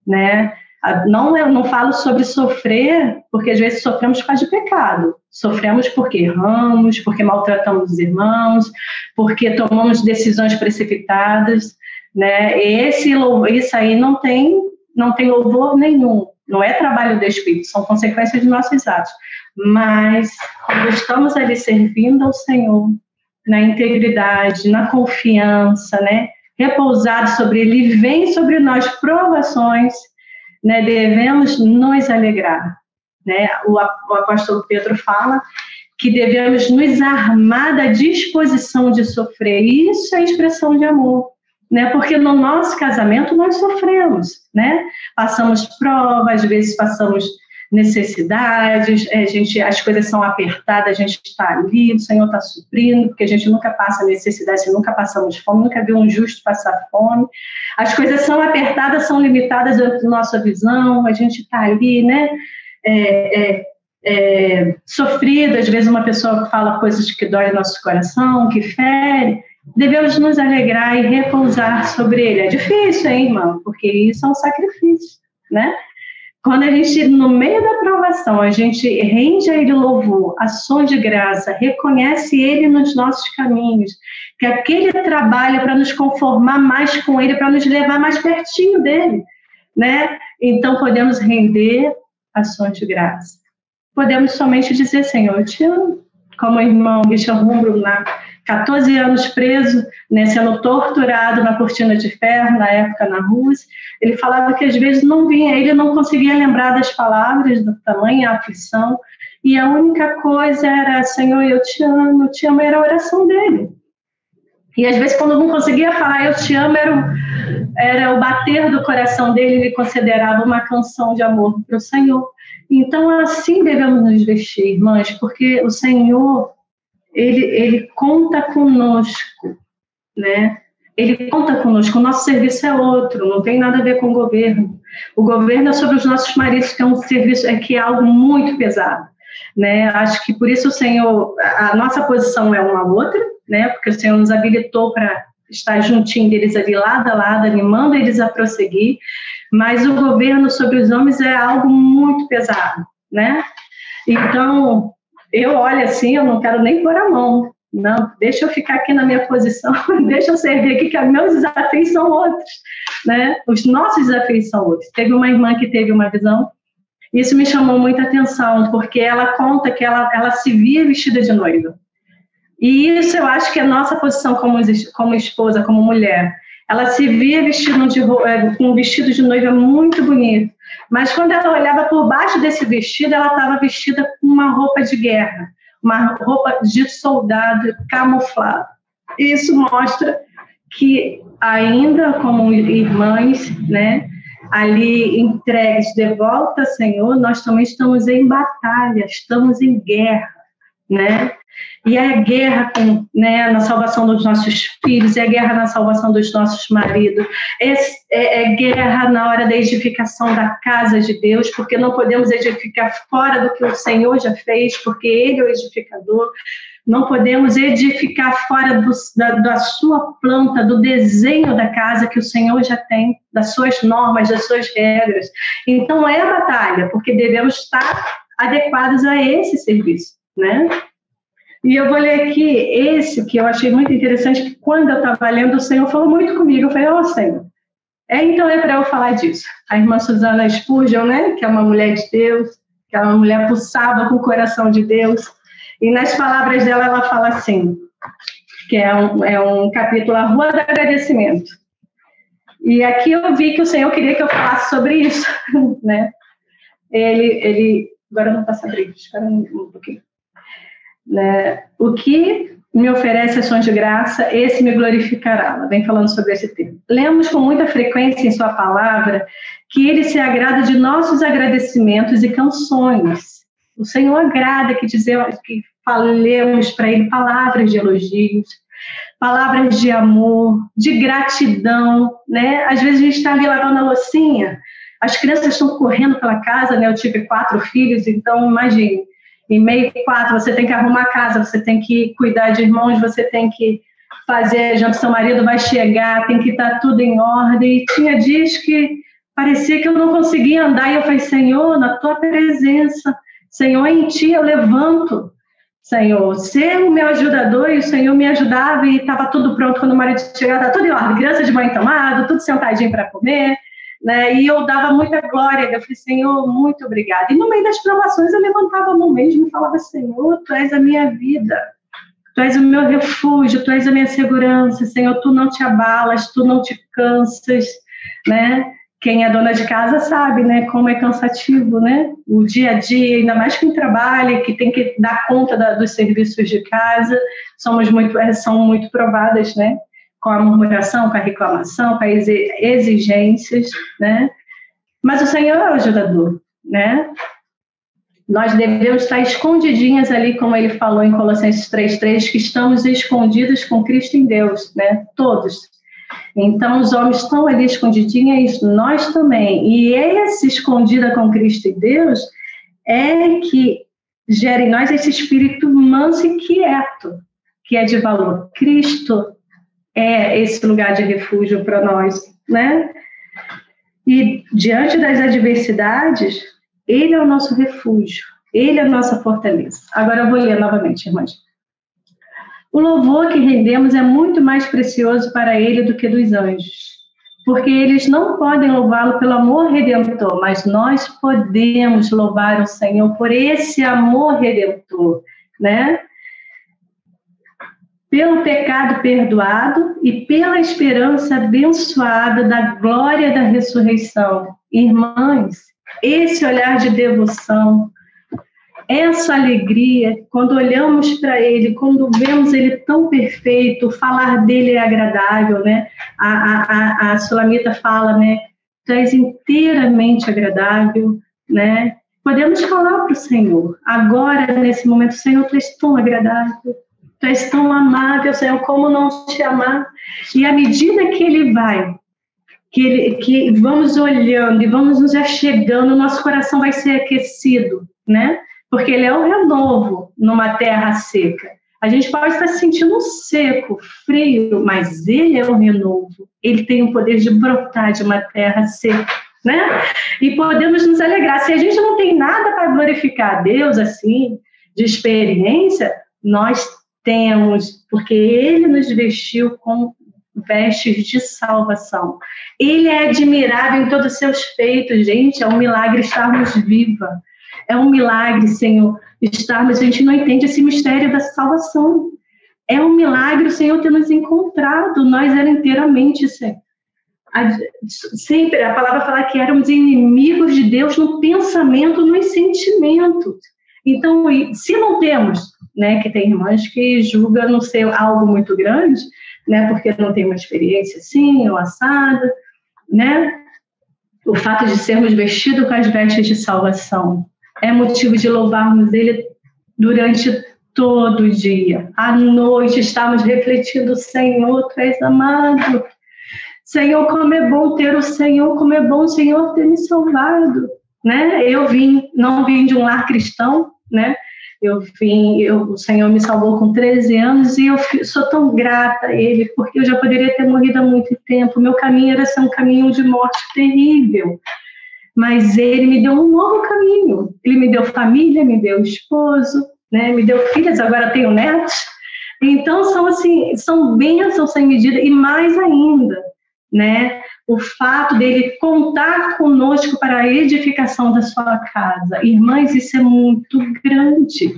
né? Eu não falo sobre sofrer, porque às vezes sofremos por causa de pecado. Sofremos porque erramos, porque maltratamos os irmãos, porque tomamos decisões precipitadas, né? Isso aí não tem louvor nenhum. Não é trabalho do Espírito, são consequências de nossos atos. Mas, quando estamos ali servindo ao Senhor, na integridade, na confiança, né, repousado sobre Ele, vem sobre nós provações, né, devemos nos alegrar. Né? O apóstolo Pedro fala que devemos nos armar da disposição de sofrer. Isso é expressão de amor. Né? Porque no nosso casamento nós sofremos, né? Passamos provas, às vezes passamos necessidades, as coisas são apertadas, a gente está ali, o Senhor está suprindo, porque a gente nunca passa necessidade, nunca passamos fome, nunca viu um justo passar fome. As coisas são apertadas, são limitadas dentro da nossa visão, a gente está ali, né? sofrido, às vezes uma pessoa fala coisas que dói o nosso coração, que fere, devemos nos alegrar e repousar sobre ele. É difícil, hein, irmão? Porque isso é um sacrifício, né? Quando a gente, no meio da provação, a gente rende a ele louvor, ações de graça, reconhece ele nos nossos caminhos, que aquele trabalho para nos conformar mais com ele, para nos levar mais pertinho dele, né? Então podemos render ações de graça. Podemos somente dizer, Senhor, eu te amo. Como o irmão Richard Rumbro, 14 anos preso, né, sendo torturado na cortina de ferro, na época na Rússia, ele falava que às vezes ele não conseguia lembrar das palavras, do tamanho, a aflição, e a única coisa era, Senhor, eu te amo, era a oração dele. E às vezes quando não conseguia falar eu te amo, era o bater do coração dele, ele considerava uma canção de amor para o Senhor. Então assim devemos nos vestir, irmãs, porque o Senhor, ele conta conosco, né? Ele conta conosco, o nosso serviço é outro, não tem nada a ver com o governo. O governo é sobre os nossos maridos, que é um serviço, que é algo muito pesado, né? Acho que por isso o Senhor, a nossa posição é uma outra, né? Porque o Senhor nos habilitou para estar juntinho deles ali, lado a lado, animando eles a prosseguir, mas o governo sobre os homens é algo muito pesado, né? Então, eu olho assim, eu não quero nem pôr a mão. Não, deixa eu ficar aqui na minha posição, deixa eu servir aqui, que meus desafios são outros, né? Os nossos desafios são outros. Teve uma irmã que teve uma visão, isso me chamou muita atenção, porque ela conta que ela se via vestida de noiva. E isso eu acho que é a nossa posição como esposa, como mulher. Ela se via com um vestido de noiva muito bonito, mas quando ela olhava por baixo desse vestido, ela estava vestida com uma roupa de guerra, uma roupa de soldado camuflado. Isso mostra que ainda como irmãs, né, ali entregues de volta ao Senhor, nós também estamos em batalha, estamos em guerra, né? E é guerra na salvação dos nossos filhos, é guerra na salvação dos nossos maridos, é guerra na hora da edificação da casa de Deus, porque não podemos edificar fora do que o Senhor já fez, porque Ele é o edificador. Não podemos edificar fora da sua planta, do desenho da casa que o Senhor já tem, das suas normas, das suas regras. Então é a batalha, porque devemos estar adequados a esse serviço, né? E eu vou ler aqui esse que eu achei muito interessante, que quando eu estava lendo, o Senhor falou muito comigo. Eu falei, Senhor, então é para eu falar disso. A irmã Susana Spurgeon, né, que é uma mulher de Deus, que é uma mulher pulsada com o coração de Deus, e nas palavras dela ela fala assim, que é um capítulo, A Rua do Agradecimento. E aqui eu vi que o Senhor queria que eu falasse sobre isso, né? Agora não está sabendo, espera um pouquinho. Né? O que me oferece ações de graça, esse me glorificará. Ela vem falando sobre esse tema. Lemos com muita frequência em sua palavra que ele se agrada de nossos agradecimentos e canções. O Senhor agrada que falemos para ele palavras de elogios, palavras de amor, de gratidão, né? Às vezes a gente está ali lavando a loucinha, as crianças estão correndo pela casa, né? Eu tive 4 filhos, então imagine, em meio 4, você tem que arrumar a casa, você tem que cuidar de irmãos, você tem que fazer janta, seu marido vai chegar, tem que estar tudo em ordem. E tinha dias que parecia que eu não conseguia andar, e eu falei, Senhor, na tua presença, Senhor, em ti eu levanto. Senhor, ser o meu ajudador, e o Senhor me ajudava, e estava tudo pronto quando o marido chegava, estava tudo em ordem, criança de banho tomado, tudo sentadinho para comer, né? E eu dava muita glória, eu falei, Senhor, muito obrigada. E no meio das provações eu levantava a mão mesmo e falava, Senhor, Tu és a minha vida, Tu és o meu refúgio, Tu és a minha segurança, Senhor, Tu não te abalas, Tu não te cansas, né? Quem é dona de casa sabe, né, como é cansativo, né, o dia a dia, ainda mais quem trabalha, que tem que dar conta dos serviços de casa, são muito provadas, né, com a murmuração, com a reclamação, com as exigências, né, mas o Senhor é o ajudador, né, nós devemos estar escondidinhas ali, como ele falou em Colossenses 3:3, que estamos escondidos com Cristo em Deus, né, todos. Então, os homens estão ali escondidinhos, nós também. E esse escondida com Cristo e Deus é que gera em nós esse espírito manso e quieto, que é de valor. Cristo é esse lugar de refúgio para nós, né? E diante das adversidades, Ele é o nosso refúgio, Ele é a nossa fortaleza. Agora eu vou ler novamente, irmãs. O louvor que rendemos é muito mais precioso para Ele do que dos anjos, porque eles não podem louvá-lo pelo amor redentor, mas nós podemos louvar o Senhor por esse amor redentor, né? Pelo pecado perdoado e pela esperança abençoada da glória da ressurreição. Irmãs, esse olhar de devoção, essa alegria, quando olhamos para Ele, quando vemos Ele tão perfeito, falar dele é agradável, né? A Sulamita fala, né? Tu és inteiramente agradável, né? Podemos falar para o Senhor, agora, nesse momento, Senhor, Tu és tão agradável, Tu és tão amável, Senhor, como não te amar? E à medida que Ele vai, que vamos olhando e vamos nos achegando, nosso coração vai ser aquecido, né? Porque Ele é o renovo numa terra seca. A gente pode estar se sentindo seco, frio, mas Ele é o renovo. Ele tem o poder de brotar de uma terra seca, né? E podemos nos alegrar. Se a gente não tem nada para glorificar a Deus, assim, de experiência, nós temos, porque Ele nos vestiu com vestes de salvação. Ele é admirável em todos os seus feitos, gente. É um milagre estarmos vivas. É um milagre, Senhor, estarmos, a gente não entende esse mistério da salvação. É um milagre o Senhor ter nos encontrado, nós éramos inteiramente, Senhor. Sempre a palavra fala que éramos inimigos de Deus no pensamento, nos sentimentos. Então, se não temos, né, que tem irmãs que julgam não ser algo muito grande, né, porque não tem uma experiência assim, ou assada, né, o fato de sermos vestidos com as vestes de salvação é motivo de louvarmos Ele durante todo o dia. À noite estamos refletindo, Senhor, Tu és amado. Senhor, como é bom ter o Senhor, como é bom o Senhor ter me salvado. Né? Não vim de um lar cristão, né? O Senhor me salvou com 13 anos e eu sou tão grata a Ele, porque eu já poderia ter morrido há muito tempo. Meu caminho era ser um caminho de morte terrível. Mas Ele me deu um novo caminho. Ele me deu família, me deu esposo, né? Me deu filhas, agora tenho netos. Então, são bênçãos sem medida. E mais ainda, né? O fato dele contar conosco para a edificação da sua casa. Irmãs, isso é muito grande.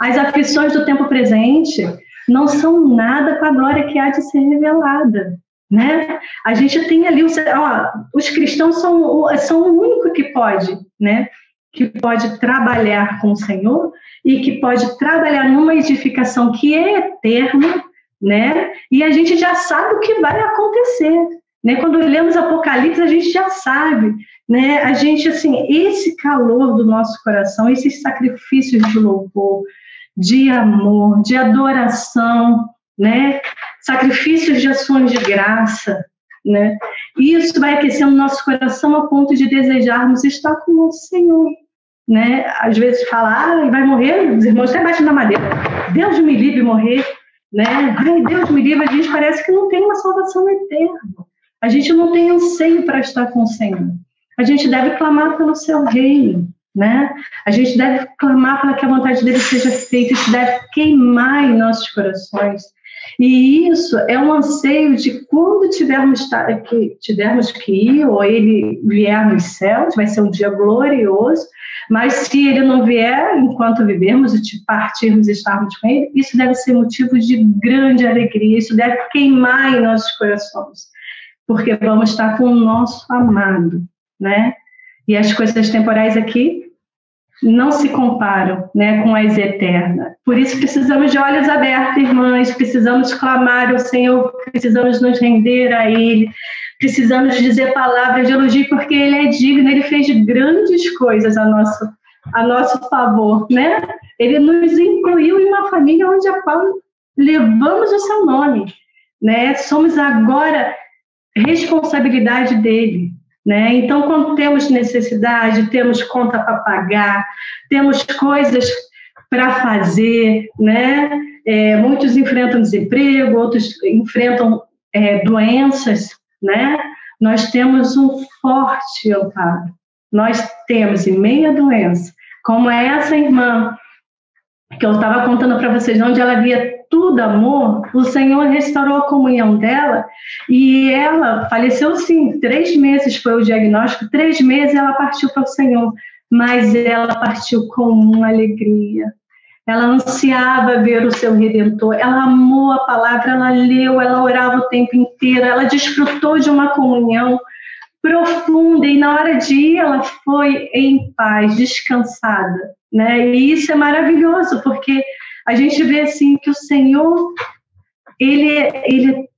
As aflições do tempo presente não são nada com a glória que há de ser revelada. Né? A gente tem ali, os cristãos são o único que pode, né? Que pode trabalhar com o Senhor e que pode trabalhar numa edificação que é eterna, né? E a gente já sabe o que vai acontecer, né? Quando lemos Apocalipse, a gente já sabe, né? A gente, assim, esse calor do nosso coração, esses sacrifícios de louvor, de amor, de adoração, né? Sacrifícios de ações de graça, né? Isso vai aquecendo o nosso coração a ponto de desejarmos estar com o nosso Senhor, né? Às vezes fala, vai morrer, os irmãos até batem na madeira, Deus me livre morrer, né? Ai, Deus me livre, a gente parece que não tem uma salvação eterna, a gente não tem anseio para estar com o Senhor, a gente deve clamar pelo seu reino, né? A gente deve clamar para que a vontade dele seja feita, isso deve queimar em nossos corações. E isso é um anseio de quando tivermos que ir, ou Ele vier nos céus, vai ser um dia glorioso, mas se Ele não vier, enquanto vivermos e partirmos e estarmos com Ele, isso deve ser motivo de grande alegria, isso deve queimar em nossos corações, porque vamos estar com o nosso amado, né? E as coisas temporais aqui não se comparam, né, com as eternas. Por isso precisamos de olhos abertos, irmãs, precisamos clamar ao Senhor, precisamos nos render a Ele, precisamos dizer palavras de elogio, porque Ele é digno, Ele fez grandes coisas a nosso favor, né? Ele nos incluiu em uma família onde a qual levamos o seu nome, né? Somos agora responsabilidade dele. Né? Então, quando temos necessidade, temos conta para pagar, temos coisas para fazer, né? Muitos enfrentam desemprego, outros enfrentam doenças, né? Nós temos um forte amparo. Nós temos, em meio à doença, como essa irmã que eu estava contando para vocês, onde ela via tudo amor, o Senhor restaurou a comunhão dela e ela faleceu sim, 3 meses foi o diagnóstico, 3 meses ela partiu para o Senhor, mas ela partiu com uma alegria. Ela ansiava ver o seu Redentor, ela amou a palavra, ela leu, ela orava o tempo inteiro, ela desfrutou de uma comunhão profunda e na hora de ir ela foi em paz, descansada, né? E isso é maravilhoso porque a gente vê assim que o Senhor ele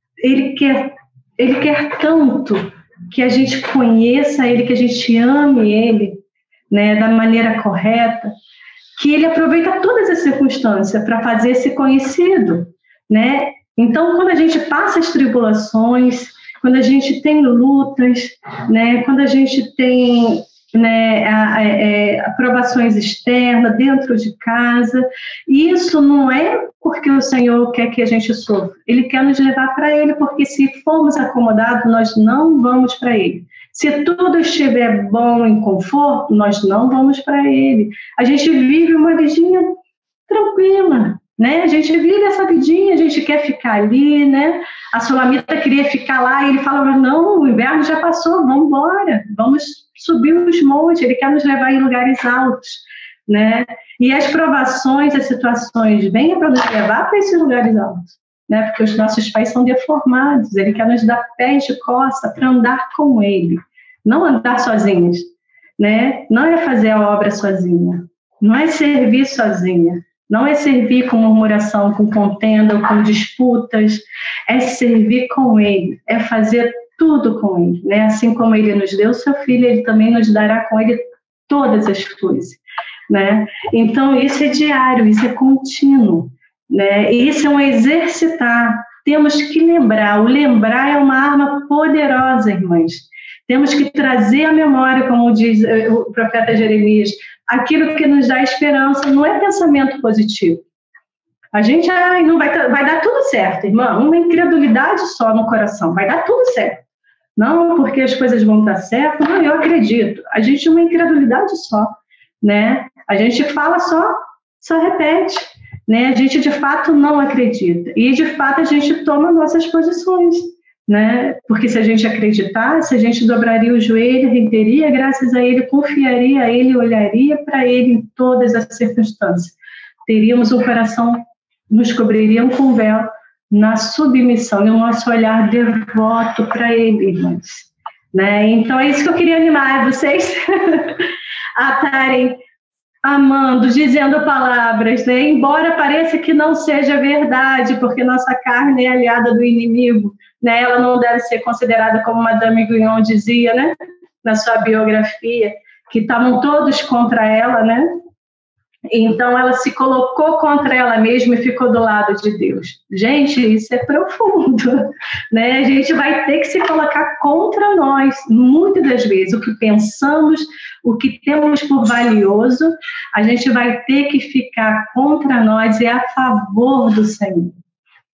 quer tanto que a gente conheça Ele, que a gente ame Ele, né? Da maneira correta, que Ele aproveita todas as circunstâncias para fazer ser conhecido, né? Então quando a gente passa as tribulações, quando a gente tem lutas, né, quando a gente tem, né, aprovações externas dentro de casa, isso não é porque o Senhor quer que a gente sofra. Ele quer nos levar para Ele, porque se formos acomodados, nós não vamos para Ele. Se tudo estiver bom em conforto, nós não vamos para Ele. A gente vive uma vidinha tranquila, né? A gente vive essa vidinha, a gente quer ficar ali, né? A Sulamita queria ficar lá e ele fala, mas não, o inverno já passou, vamos embora, vamos subir os montes, ele quer nos levar em lugares altos, né? E as provações, as situações vêm para nos levar para esses lugares altos, né? Porque os nossos pais são deformados, ele quer nos dar pés de costa para andar com ele, não andar sozinhos, né? Não é fazer a obra sozinha, não é servir sozinha, não é servir com murmuração, com contenda, com disputas, é servir com Ele, é fazer tudo com Ele, né? Assim como Ele nos deu o seu Filho, Ele também nos dará com Ele todas as coisas, né? Então, isso é diário, isso é contínuo, né? Isso é um exercitar, temos que lembrar, o lembrar é uma arma poderosa, irmãs. Temos que trazer à memória, como diz o profeta Jeremias, aquilo que nos dá esperança, não é pensamento positivo. A gente não vai dar tudo certo, irmã, uma incredulidade só no coração, vai dar tudo certo. Não, porque as coisas vão dar certo, não, eu acredito. A gente uma incredulidade só, né? A gente fala só repete, né? A gente de fato não acredita. E de fato a gente toma nossas posições, né? Porque se a gente acreditasse, a gente dobraria o joelho, renderia graças a Ele, confiaria a Ele, olharia para Ele em todas as circunstâncias. Teríamos um coração, nos cobriríamos com véu na submissão e o nosso olhar devoto para Ele, irmãos. Né? Então é isso que eu queria animar vocês a estarem amando, dizendo palavras, né? Embora pareça que não seja verdade, porque nossa carne é aliada do inimigo, né? Ela não deve ser considerada como Madame Guyon dizia, né? Na sua biografia, que estavam todos contra ela, né? Então ela se colocou contra ela mesma e ficou do lado de Deus. Gente, isso é profundo, né? A gente vai ter que se colocar contra nós, muitas das vezes. O que pensamos, o que temos por valioso, a gente vai ter que ficar contra nós e a favor do Senhor,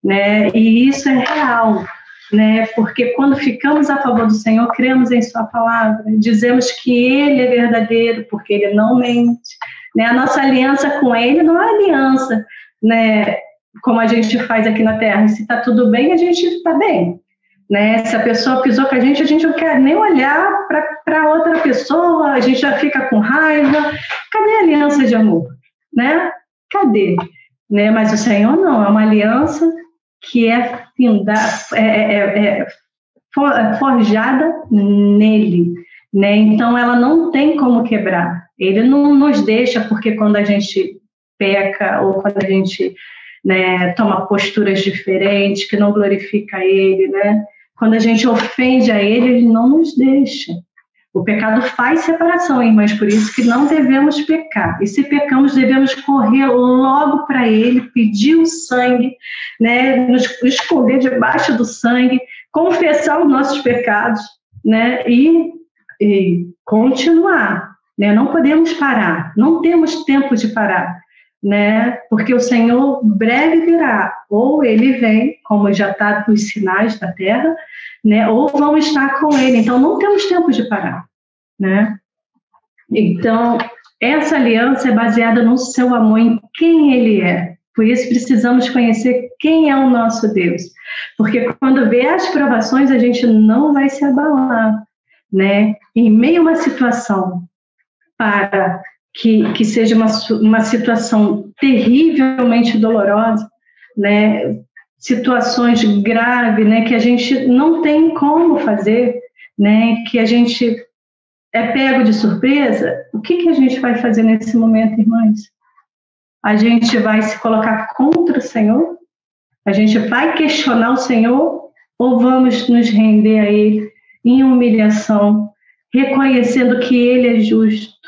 né? E isso é real, né? Porque quando ficamos a favor do Senhor, cremos em Sua palavra, dizemos que Ele é verdadeiro, porque Ele não mente. Né? A nossa aliança com Ele não é aliança, né, como a gente faz aqui na Terra. Se está tudo bem, a gente está bem. Né? Se a pessoa pisou com a gente não quer nem olhar para outra pessoa, a gente já fica com raiva. Cadê a aliança de amor? Né? Cadê? Né? Mas o Senhor não, é uma aliança que é forjada nele. Né? Então, ela não tem como quebrar. Ele não nos deixa, porque quando a gente peca ou quando a gente, né, toma posturas diferentes, que não glorifica Ele, né? Quando a gente ofende a Ele não nos deixa. O pecado faz separação, irmãs, por isso que não devemos pecar. E se pecamos, devemos correr logo para Ele, pedir o sangue, né, nos esconder debaixo do sangue, confessar os nossos pecados, né, e continuar. Né? Não podemos parar, não temos tempo de parar. né? Porque o Senhor breve virá, ou ele vem, como já está nos sinais da terra, né? Ou vamos estar com ele. Então não temos tempo de parar, né? Então essa aliança é baseada no seu amor, em quem ele é. Por isso precisamos conhecer quem é o nosso Deus, porque quando vier as provações a gente não vai se abalar, né? Em meio a uma situação para que seja uma situação terrivelmente dolorosa, né? Situações graves, né? Que a gente não tem como fazer, né? Que a gente é pego de surpresa. O que a gente vai fazer nesse momento, irmãs? A gente vai se colocar contra o Senhor? A gente vai questionar o Senhor? Ou vamos nos render a Ele em humilhação, reconhecendo que Ele é justo,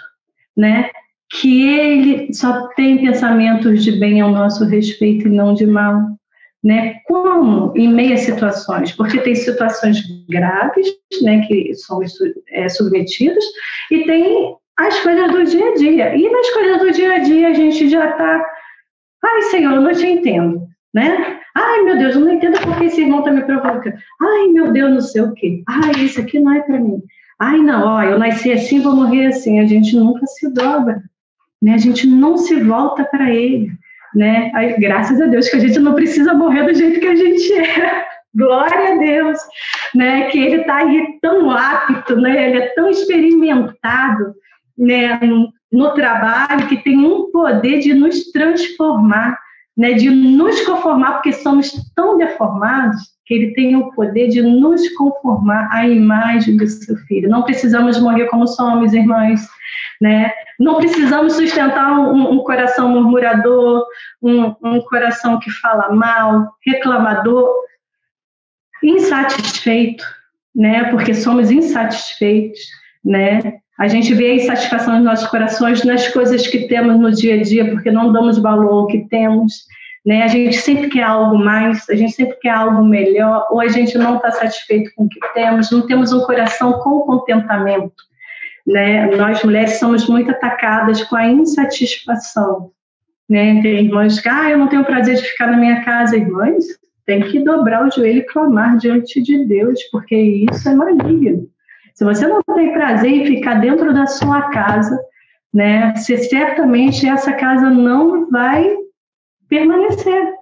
né? Que Ele só tem pensamentos de bem ao nosso respeito e não de mal, né? Como em meio a situações? Porque tem situações graves, né? Que somos submetidos, e tem as coisas do dia a dia. E nas coisas do dia a dia a gente já está, ai, Senhor, eu não te entendo, né? Ai, meu Deus, eu não entendo porque esse irmão está me provocando. Ai, meu Deus, não sei o quê. Ai, isso aqui não é para mim. Ai, não, ó, eu nasci assim, vou morrer assim. A gente nunca se dobra, né? A gente não se volta para ele, né? Aí, graças a Deus que a gente não precisa morrer do jeito que a gente é. Glória a Deus, né? Que ele está aí tão apto, né? Ele é tão experimentado, né? No trabalho, que tem um poder de nos transformar, né? De nos conformar, porque somos tão deformados que ele tem o poder de nos conformar à imagem do seu Filho. Não precisamos morrer como somos, irmãs, né? Não precisamos sustentar um coração murmurador, um coração que fala mal, reclamador, insatisfeito, né? Porque somos insatisfeitos, né? A gente vê a insatisfação nos nossos corações nas coisas que temos no dia a dia, porque não damos valor ao que temos, né? A gente sempre quer algo mais, a gente sempre quer algo melhor, ou a gente não está satisfeito com o que temos, não temos um coração com contentamento, né? Nós mulheres somos muito atacadas com a insatisfação, né? Tem irmãs que, eu não tenho prazer de ficar na minha casa. Irmãs, tem que dobrar o joelho e clamar diante de Deus, porque isso é maligno. Se você não tem prazer em ficar dentro da sua casa, né, certamente essa casa não vai permanecer,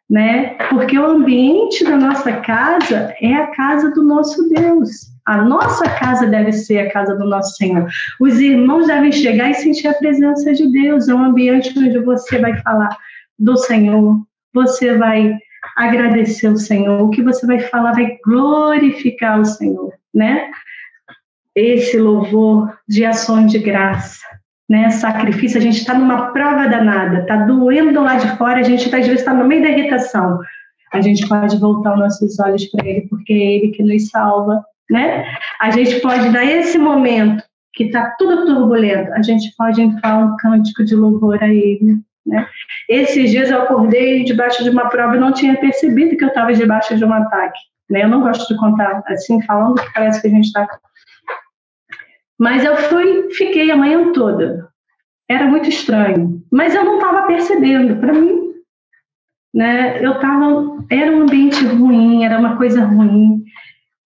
né? Porque o ambiente da nossa casa é a casa do nosso Deus. A nossa casa deve ser a casa do nosso Senhor. Os irmãos devem chegar e sentir a presença de Deus. É um ambiente onde você vai falar do Senhor, você vai agradecer o Senhor, o que você vai falar vai glorificar o Senhor, né? Esse louvor de ações de graça, né? Sacrifício, a gente está numa prova danada, está doendo lá de fora, a gente às vezes está no meio da irritação. A gente pode voltar os nossos olhos para Ele, porque é Ele que nos salva, né? A gente pode dar esse momento que está tudo turbulento, a gente pode entrar um cântico de louvor a Ele, né? Esses dias eu acordei debaixo de uma prova e não tinha percebido que eu estava debaixo de um ataque, né? Eu não gosto de contar assim, falando, que parece que a gente está... Mas eu fiquei a manhã toda. Era muito estranho. Mas eu não estava percebendo. Para mim, né, era um ambiente ruim, era uma coisa ruim.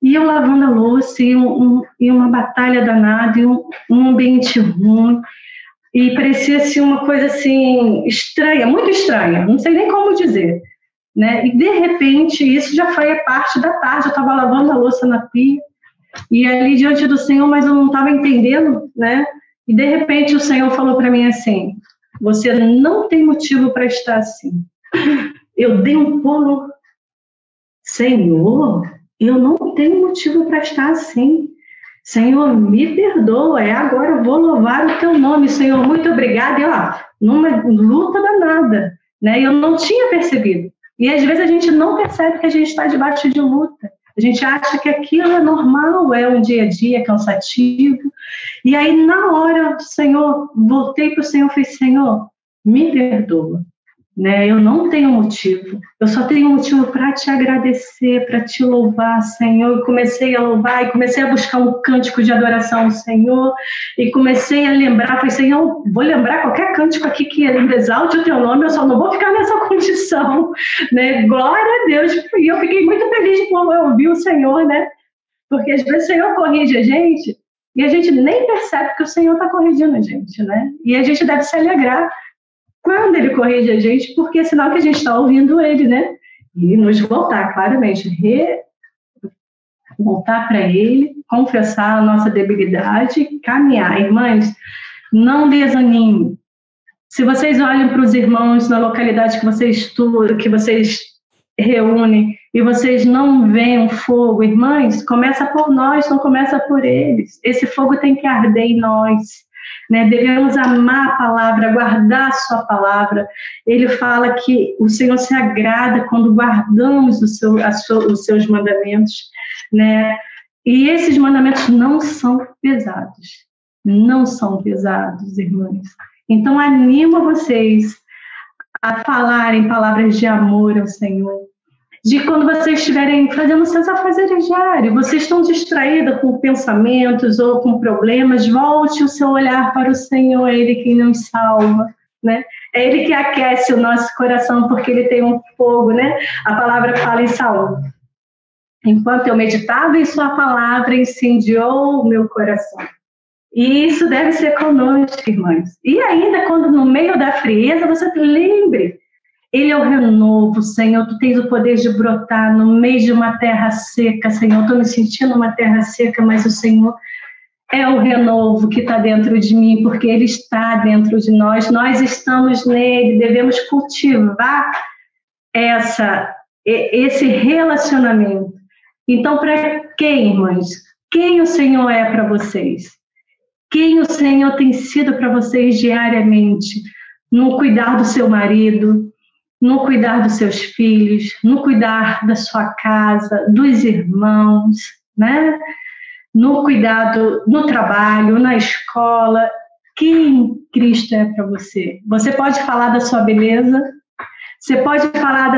E eu lavando a louça, e uma batalha danada, e um ambiente ruim. E parecia assim, uma coisa assim, estranha, muito estranha. Não sei nem como dizer, né? E de repente, isso já foi a parte da tarde. Eu estava lavando a louça na pia. E ali diante do Senhor, mas eu não estava entendendo, né? E de repente o Senhor falou para mim assim: você não tem motivo para estar assim. Eu dei um pulo. Senhor, eu não tenho motivo para estar assim. Senhor, me perdoa, agora eu vou louvar o teu nome. Senhor, muito obrigada. E numa luta danada, né? Eu não tinha percebido. E às vezes a gente não percebe que a gente está debaixo de luta. A gente acha que aquilo é normal, é um dia a dia cansativo. E aí, na hora, Senhor, voltei para o Senhor e falei: Senhor, me perdoa. né? Eu não tenho motivo, eu só tenho motivo para te agradecer, para te louvar, Senhor. Eu comecei a louvar e comecei a buscar um cântico de adoração ao Senhor e comecei a lembrar, falei, Senhor, vou lembrar qualquer cântico aqui que exalte o teu nome, eu só não vou ficar nessa condição, né? Glória a Deus. E eu fiquei muito feliz por ouvir o Senhor, né? Porque às vezes o Senhor corrige a gente e a gente nem percebe que o Senhor está corrigindo a gente, né? E a gente deve se alegrar quando ele corrige a gente, porque é sinal que a gente está ouvindo ele, né? E nos voltar, claramente, voltar para ele, confessar a nossa debilidade, caminhar. Irmãs, não desanime. Se vocês olham para os irmãos na localidade que vocês estudam, que vocês reúnem, e vocês não veem um fogo, irmãs, começa por nós, não começa por eles. Esse fogo tem que arder em nós. Né, devemos amar a palavra, guardar a sua palavra. Ele fala que o Senhor se agrada quando guardamos os seus mandamentos, né? E esses mandamentos não são pesados, irmãs. Então, animo vocês a falarem palavras de amor ao Senhor. De quando vocês estiverem fazendo seus afazeres diários, vocês estão distraídos com pensamentos ou com problemas, volte o seu olhar para o Senhor, é Ele quem nos salva, né? É Ele que aquece o nosso coração, porque Ele tem um fogo, né? A palavra fala em Saul. Enquanto eu meditava em sua palavra, incendiou o meu coração. E isso deve ser conosco, irmãs. E ainda quando no meio da frieza, você lembre, Ele é o renovo, Senhor. Tu tens o poder de brotar no meio de uma terra seca, Senhor. Estou me sentindo uma terra seca, mas o Senhor é o renovo que está dentro de mim, porque Ele está dentro de nós. Nós estamos nele, devemos cultivar esse relacionamento. Então, para quem, irmãs? Quem o Senhor é para vocês? Quem o Senhor tem sido para vocês diariamente? No cuidar do seu marido, no cuidar dos seus filhos, no cuidar da sua casa, dos irmãos, né? No cuidado no trabalho, na escola. Quem Cristo é para você? Você pode falar da sua beleza, você pode falar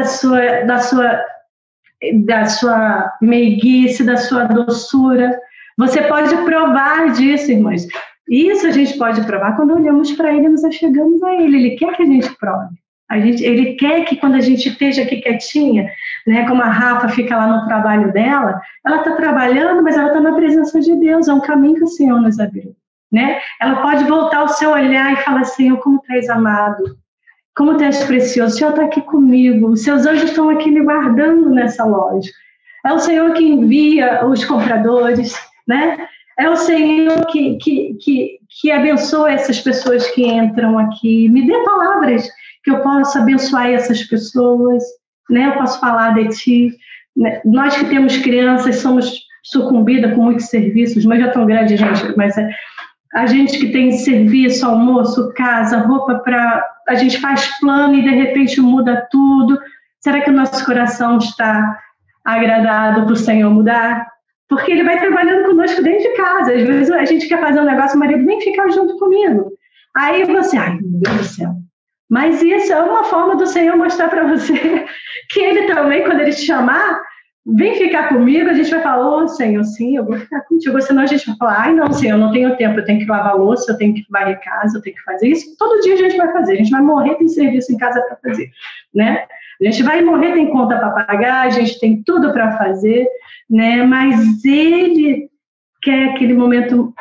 da sua meiguice, da sua doçura. Você pode provar disso, irmãs. Isso a gente pode provar quando olhamos para Ele e nos achegamos a Ele. Ele quer que a gente prove. Ele quer que quando a gente esteja aqui quietinha, né, como a Rafa fica lá no trabalho dela, ela está trabalhando, mas ela está na presença de Deus, é um caminho que o Senhor nos abriu. Né? Ela pode voltar o seu olhar e falar, Senhor, como tu és amado, como tu és precioso, o Senhor está aqui comigo, os seus anjos estão aqui me guardando nessa loja. É o Senhor que envia os compradores, né? É o Senhor que abençoa essas pessoas que entram aqui. Me dê palavras que eu possa abençoar essas pessoas, né? Eu posso falar de ti. Né? Nós que temos crianças somos sucumbidas com muitos serviços, mas já tão grande, gente. Mas a gente que tem serviço, almoço, casa, roupa a gente faz plano e de repente muda tudo. Será que o nosso coração está agradado para o Senhor mudar? Porque Ele vai trabalhando conosco dentro de casa. Às vezes a gente quer fazer um negócio, o marido nem fica junto comigo. Aí você, ai meu Deus do céu. Mas isso é uma forma do Senhor mostrar para você que Ele também, quando Ele te chamar, vem ficar comigo, a gente vai falar, ô Senhor, sim, eu vou ficar contigo. Senão a gente vai falar, ai não, Senhor, eu não tenho tempo, eu tenho que lavar louça, eu tenho que varrer casa, eu tenho que fazer isso. Todo dia a gente vai fazer, a gente vai morrer, tem serviço em casa para fazer, né? A gente vai morrer, tem conta para pagar, a gente tem tudo para fazer, né? Mas Ele quer aquele momento,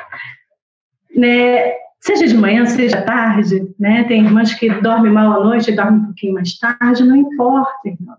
né? Seja de manhã, seja tarde, né? Tem irmãs que dormem mal à noite, dormem um pouquinho mais tarde, não importa, irmão,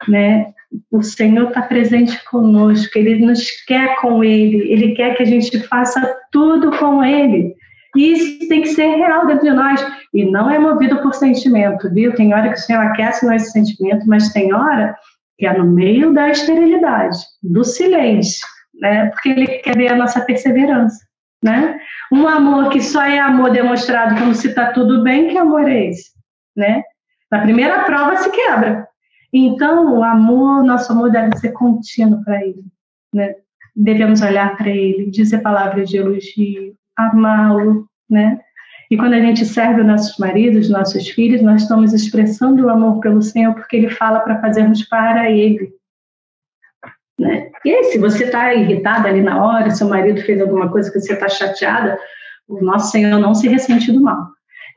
né? O Senhor está presente conosco, Ele nos quer com Ele, Ele quer que a gente faça tudo com Ele. E isso tem que ser real dentro de nós. E não é movido por sentimento, viu? Tem hora que o Senhor aquece nosso sentimento, mas tem hora que é no meio da esterilidade, do silêncio, né? Porque Ele quer ver a nossa perseverança, né? Um amor que só é amor demonstrado como se está tudo bem, que amor é esse? Né? Na primeira prova se quebra. Então, o amor, nosso amor deve ser contínuo para Ele, né? Devemos olhar para Ele, dizer palavras de elogio, amá-lo, né? E quando a gente serve os nossos maridos, nossos filhos, nós estamos expressando o amor pelo Senhor, porque Ele fala para fazermos para Ele. Né? E aí, se você está irritada ali na hora, seu marido fez alguma coisa que você está chateada, o nosso Senhor não se ressente do mal.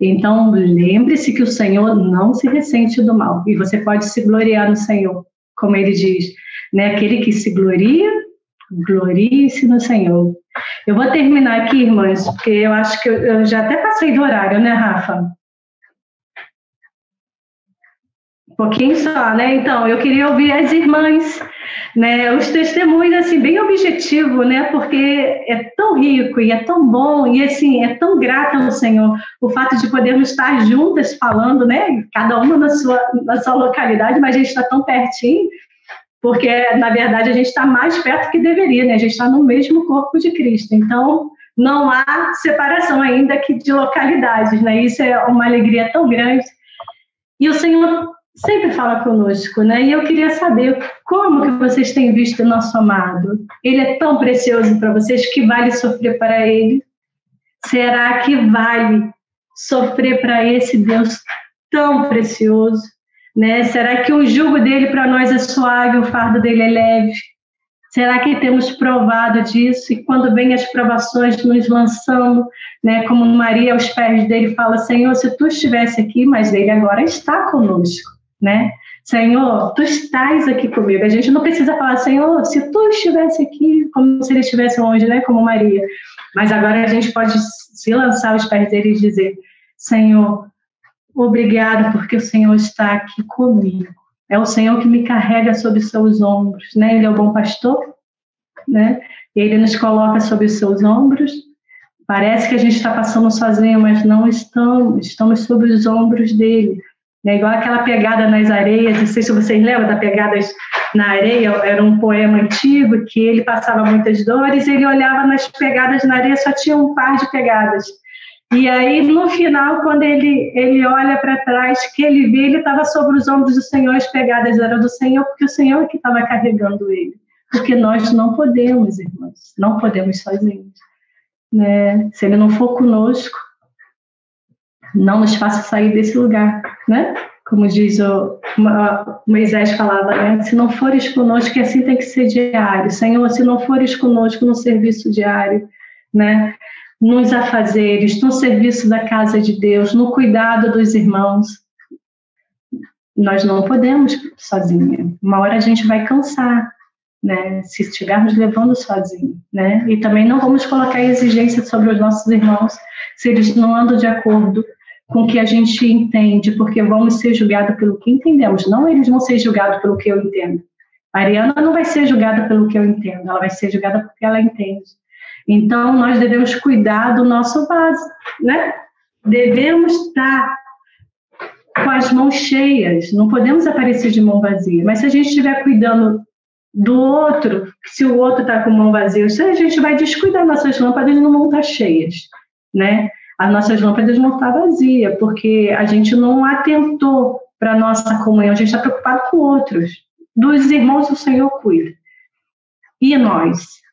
Então, lembre-se que o Senhor não se ressente do mal. E você pode se gloriar no Senhor, como Ele diz. Né? Aquele que se gloria, glorie-se no Senhor. Eu vou terminar aqui, irmãs, porque eu acho que eu já até passei do horário, né, Rafa? Um pouquinho só, né? Então, eu queria ouvir as irmãs, né? Os testemunhos, assim, bem objetivo, né? Porque é tão rico e é tão bom e, assim, é tão grata ao Senhor o fato de podermos estar juntas falando, né? Cada uma na sua localidade, mas a gente está tão pertinho, porque, na verdade, a gente está mais perto que deveria, né? A gente está no mesmo corpo de Cristo. Então, não há separação ainda que de localidades, né? Isso é uma alegria tão grande. E o Senhor sempre fala conosco, né? E eu queria saber como que vocês têm visto o nosso amado. Ele é tão precioso para vocês que vale sofrer para Ele? Será que vale sofrer para esse Deus tão precioso? Né? Será que o jugo dele para nós é suave, o fardo dele é leve? Será que temos provado disso? E quando vem as provações, nos lançamos, né? Como Maria aos pés dele fala, Senhor, se tu estivesse aqui, mas ele agora está conosco, né? Senhor, tu estás aqui comigo. A gente não precisa falar, Senhor, se tu estivesse aqui, como se ele estivesse longe, né? Como Maria. Mas agora a gente pode se lançar aos pés dele e dizer, Senhor, obrigado porque o Senhor está aqui comigo. É o Senhor que me carrega sobre os seus ombros, né? Ele é o bom pastor, né? Ele nos coloca sobre os seus ombros. Parece que a gente está passando sozinho, mas não estamos. Estamos sobre os ombros dele. É igual aquela pegada nas areias. Não sei se vocês lembram da Pegadas na Areia. Era um poema antigo que ele passava muitas dores. Ele olhava nas pegadas na areia, só tinha um par de pegadas. E aí, no final, quando ele olha para trás, que ele vê, ele estava sobre os ombros do Senhor, as pegadas eram do Senhor, porque o Senhor é que estava carregando ele. Porque nós não podemos, irmãos, não podemos sozinhos. Né? Se ele não for conosco, não nos faça sair desse lugar, né? Como diz Moisés falava, né? Se não fores conosco, e assim tem que ser diário. Senhor, se não fores conosco no serviço diário, né? Nos afazeres, no serviço da casa de Deus, no cuidado dos irmãos. Nós não podemos sozinha. Uma hora a gente vai cansar, né? Se estivermos levando sozinho, né? E também não vamos colocar exigência sobre os nossos irmãos se eles não andam de acordo com o que a gente entende, porque vamos ser julgados pelo que entendemos. Não eles vão ser julgados pelo que eu entendo. A Ariana não vai ser julgada pelo que eu entendo, ela vai ser julgada porque ela entende. Então, nós devemos cuidar do nosso vaso, né? Devemos estar com as mãos cheias, não podemos aparecer de mão vazia. Mas se a gente estiver cuidando do outro, se o outro está com mão vazia, a gente vai descuidar, nossas lâmpadas não vão estar cheias, né? As nossas lâmpadas vão estar vazias, porque a gente não atentou para a nossa comunhão, a gente está preocupado com outros. Dos irmãos o Senhor cuida. E nós?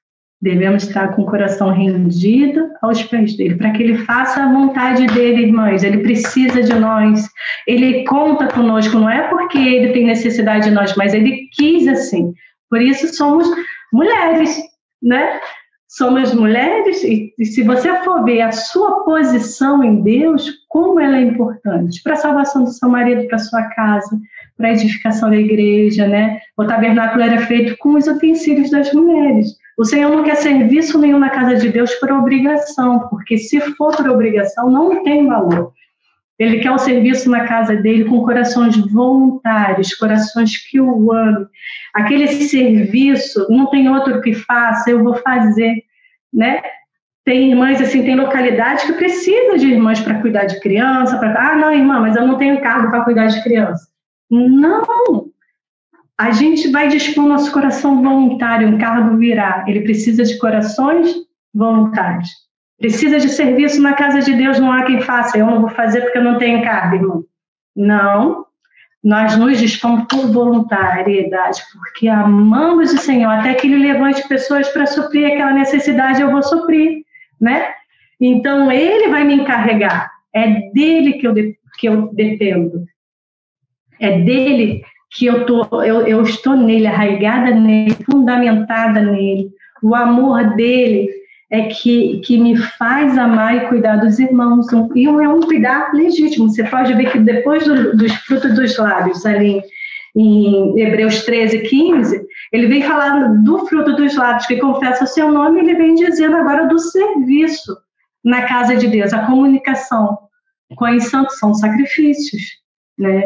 Devemos estar com o coração rendido aos pés dele, para que ele faça a vontade dele, irmãs. Ele precisa de nós, ele conta conosco, não é porque ele tem necessidade de nós, mas ele quis assim. Por isso somos mulheres, né? Somos mulheres, e se você for ver a sua posição em Deus, como ela é importante para a salvação do seu marido, para a sua casa, para a edificação da igreja, né? O tabernáculo era feito com os utensílios das mulheres. O Senhor não quer serviço nenhum na casa de Deus por obrigação, porque se for por obrigação, não tem valor. Ele quer o serviço na casa dele com corações voluntários, corações que o amam. Aquele serviço, não tem outro que faça, eu vou fazer, né? Tem irmãs, assim, tem localidades que precisam de irmãs para cuidar de criança. Não, irmã, mas eu não tenho cargo para cuidar de criança. Não! A gente vai dispor nosso coração voluntário, um cargo virá. Ele precisa de corações voluntários. Precisa de serviço na casa de Deus, não há quem faça. Eu não vou fazer porque eu não tenho cargo, irmão. Não. Nós nos dispomos por voluntariedade, porque amamos o Senhor, até que Ele levante pessoas para suprir aquela necessidade, eu vou suprir, né? Então, ele vai me encarregar. É dele que eu dependo. É dele que eu estou nele, arraigada nele, fundamentada nele. O amor dele é que me faz amar e cuidar dos irmãos. E é um cuidar legítimo. Você pode ver que depois dos frutos dos lábios, ali em Hebreus 13:15, ele vem falando do fruto dos lábios que confessa o seu nome, ele vem dizendo agora do serviço na casa de Deus, a comunicação com os santos, são sacrifícios, né?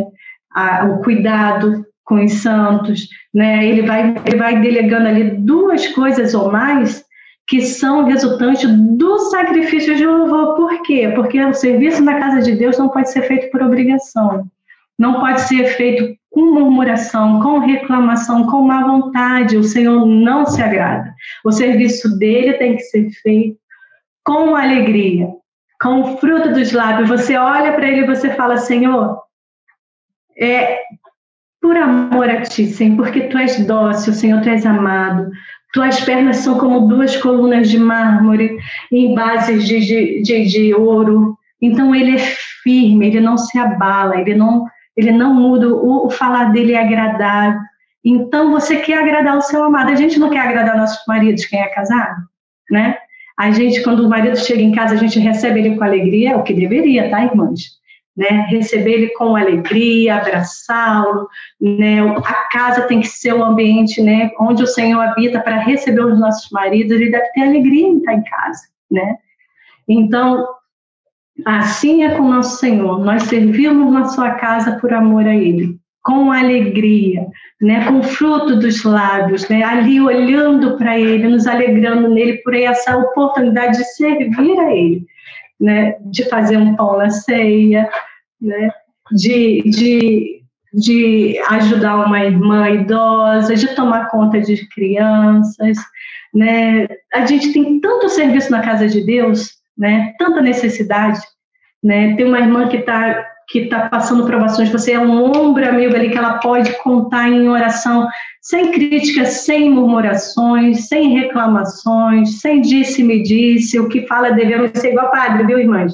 O cuidado com os santos, né? Ele vai delegando ali duas coisas ou mais que são resultantes do sacrifício de louvor. Por quê? Porque o serviço na casa de Deus não pode ser feito por obrigação, não pode ser feito com murmuração, com reclamação, com má vontade. O Senhor não se agrada. O serviço dele tem que ser feito com alegria, com o fruto dos lábios. Você olha para ele e você fala: Senhor, por amor a ti, Senhor, porque tu és dócil, Senhor, tu és amado. Tuas pernas são como duas colunas de mármore em bases de ouro. Então ele é firme, ele não se abala, ele não muda, o falar dele é agradável. Então você quer agradar o seu amado. A gente não quer agradar nossos maridos, quem é casado, né? A gente, quando o marido chega em casa, a gente recebe ele com alegria, é o que deveria, tá, irmãs? Né? Receber ele com alegria, abraçá-lo, né? A casa tem que ser o ambiente, né, onde o Senhor habita para receber os nossos maridos. Ele deve ter alegria em estar em casa, né? Então, assim é com o nosso Senhor. Nós servimos na sua casa por amor a Ele, com alegria, né, com o fruto dos lábios, né, ali olhando para Ele, nos alegrando nele por essa oportunidade de servir a Ele, né, de fazer um pão na ceia, né, de ajudar uma irmã idosa, de tomar conta de crianças, né. A gente tem tanto serviço na casa de Deus, né, tanta necessidade, né. Tem uma irmã que está passando provações, você é um ombro amigo ali que ela pode contar em oração, sem críticas, sem murmurações, sem reclamações, sem disse-me-disse. O que fala devemos ser igual padre, viu, irmãs?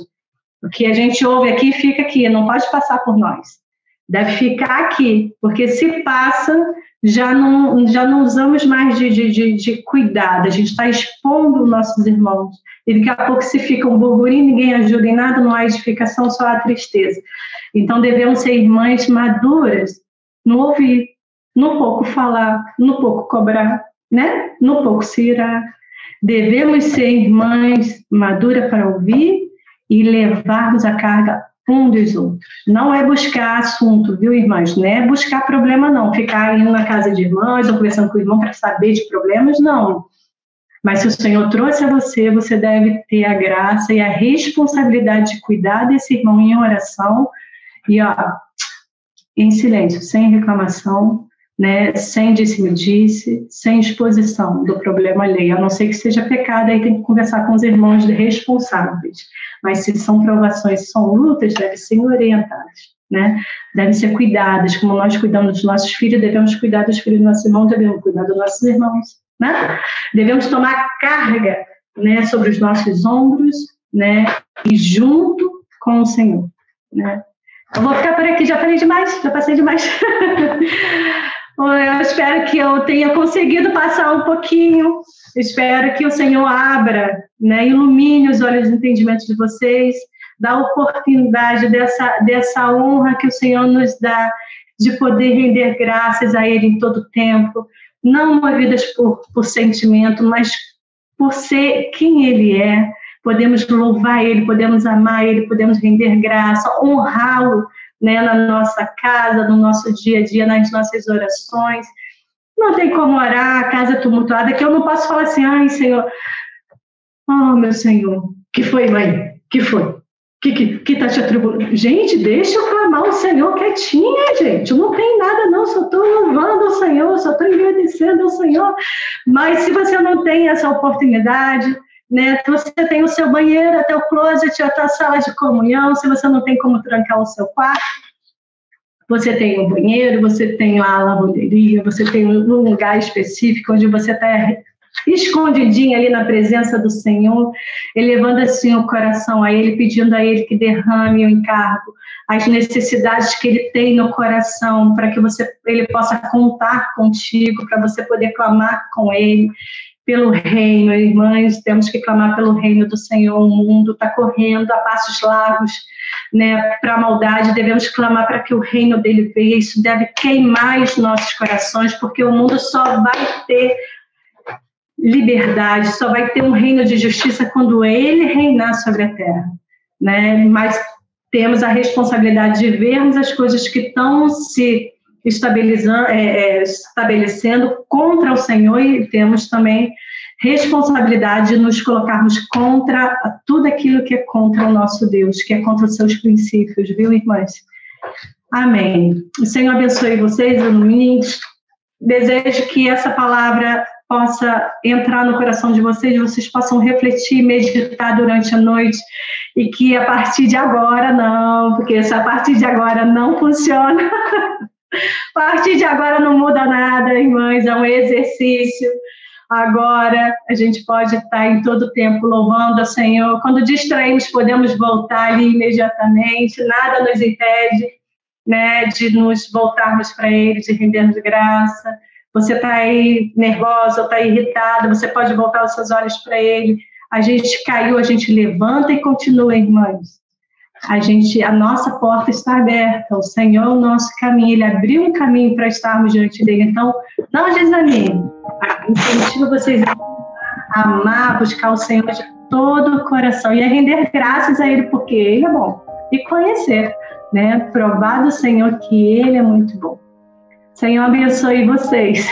O que a gente ouve aqui, fica aqui, não pode passar por nós. Deve ficar aqui, porque se passa, já não usamos mais de cuidado, a gente está expondo os nossos irmãos. E daqui a pouco se fica um burburinho, ninguém ajuda em nada, não há edificação, só há tristeza. Então devemos ser irmãs maduras no ouvir, no pouco falar, no pouco cobrar, né? No pouco se irar. Devemos ser irmãs maduras para ouvir e levarmos a carga um dos outros. Não é buscar assunto, viu, irmãs? Não é buscar problema, não. Ficar indo na casa de irmãs ou conversando com o irmão para saber de problemas, não. Mas se o Senhor trouxe a você, você deve ter a graça e a responsabilidade de cuidar desse irmão em oração e, em silêncio, sem reclamação, né, sem disse-me-disse, sem exposição do problema alheio, a não ser que seja pecado, aí tem que conversar com os irmãos responsáveis. Mas se são provações, se são lutas, devem ser orientadas, né? Devem ser cuidadas, como nós cuidamos dos nossos filhos, devemos cuidar dos filhos dos nossos irmãos, devemos cuidar dos nossos irmãos, né? Devemos tomar carga, né, sobre os nossos ombros, né, e junto com o Senhor, né? Eu vou ficar por aqui, já falei demais, já passei demais. Eu espero que eu tenha conseguido passar um pouquinho, espero que o Senhor abra, né, ilumine os olhos de entendimento de vocês, dá a oportunidade dessa honra que o Senhor nos dá, de poder render graças a Ele em todo tempo, não movidas por sentimento, mas por ser quem Ele é. Podemos louvar Ele, podemos amar Ele, podemos render graça, honrá-lo, né, na nossa casa, no nosso dia a dia, nas nossas orações. Não tem como orar, a casa tumultuada, que eu não posso falar assim: ai, Senhor, oh, meu Senhor, que foi, mãe? Que foi? Que tá te atribulando? Gente, deixa eu clamar o Senhor quietinha, gente. Não tem nada, não. Só estou louvando o Senhor, só estou agradecendo ao Senhor. Mas se você não tem essa oportunidade, né, se você tem o seu banheiro, até o closet, a tua sala de comunhão, se você não tem como trancar o seu quarto, você tem um banheiro, você tem lá a lavanderia, você tem um lugar específico onde você está escondidinho ali na presença do Senhor, elevando assim o coração a Ele, pedindo a Ele que derrame o encargo, as necessidades que Ele tem no coração, para que Ele possa contar contigo, para você poder clamar com Ele pelo reino. Irmãs, temos que clamar pelo reino do Senhor. O mundo está correndo a passos largos, né, para a maldade. Devemos clamar para que o reino dele venha. Isso deve queimar os nossos corações, porque o mundo só vai ter liberdade, só vai ter um reino de justiça quando ele reinar sobre a terra, né? Mas temos a responsabilidade de vermos as coisas que estão se estabelecendo contra o Senhor, e temos também responsabilidade de nos colocarmos contra tudo aquilo que é contra o nosso Deus, que é contra os seus princípios, viu, irmãs? Amém. O Senhor abençoe vocês, irmãos. Desejo que essa palavra possa entrar no coração de vocês possam refletir, meditar durante a noite, e que a partir de agora não, porque a partir de agora não funciona. A partir de agora não muda nada, irmãs, é um exercício. Agora a gente pode estar em todo o tempo louvando ao Senhor. Quando distraímos, podemos voltar ali imediatamente, nada nos impede, né, de nos voltarmos para Ele, de rendermos graça. Você está aí nervosa ou está irritada, você pode voltar os seus olhos para Ele. A gente caiu, a gente levanta e continua, irmãs. A nossa porta está aberta, o Senhor é o nosso caminho, Ele abriu um caminho para estarmos diante dEle. Então, não desanime. Incentivo vocês a amar, buscar o Senhor de todo o coração e a render graças a Ele, porque Ele é bom. E conhecer, né? Provar do Senhor que Ele é muito bom. Senhor, abençoe vocês.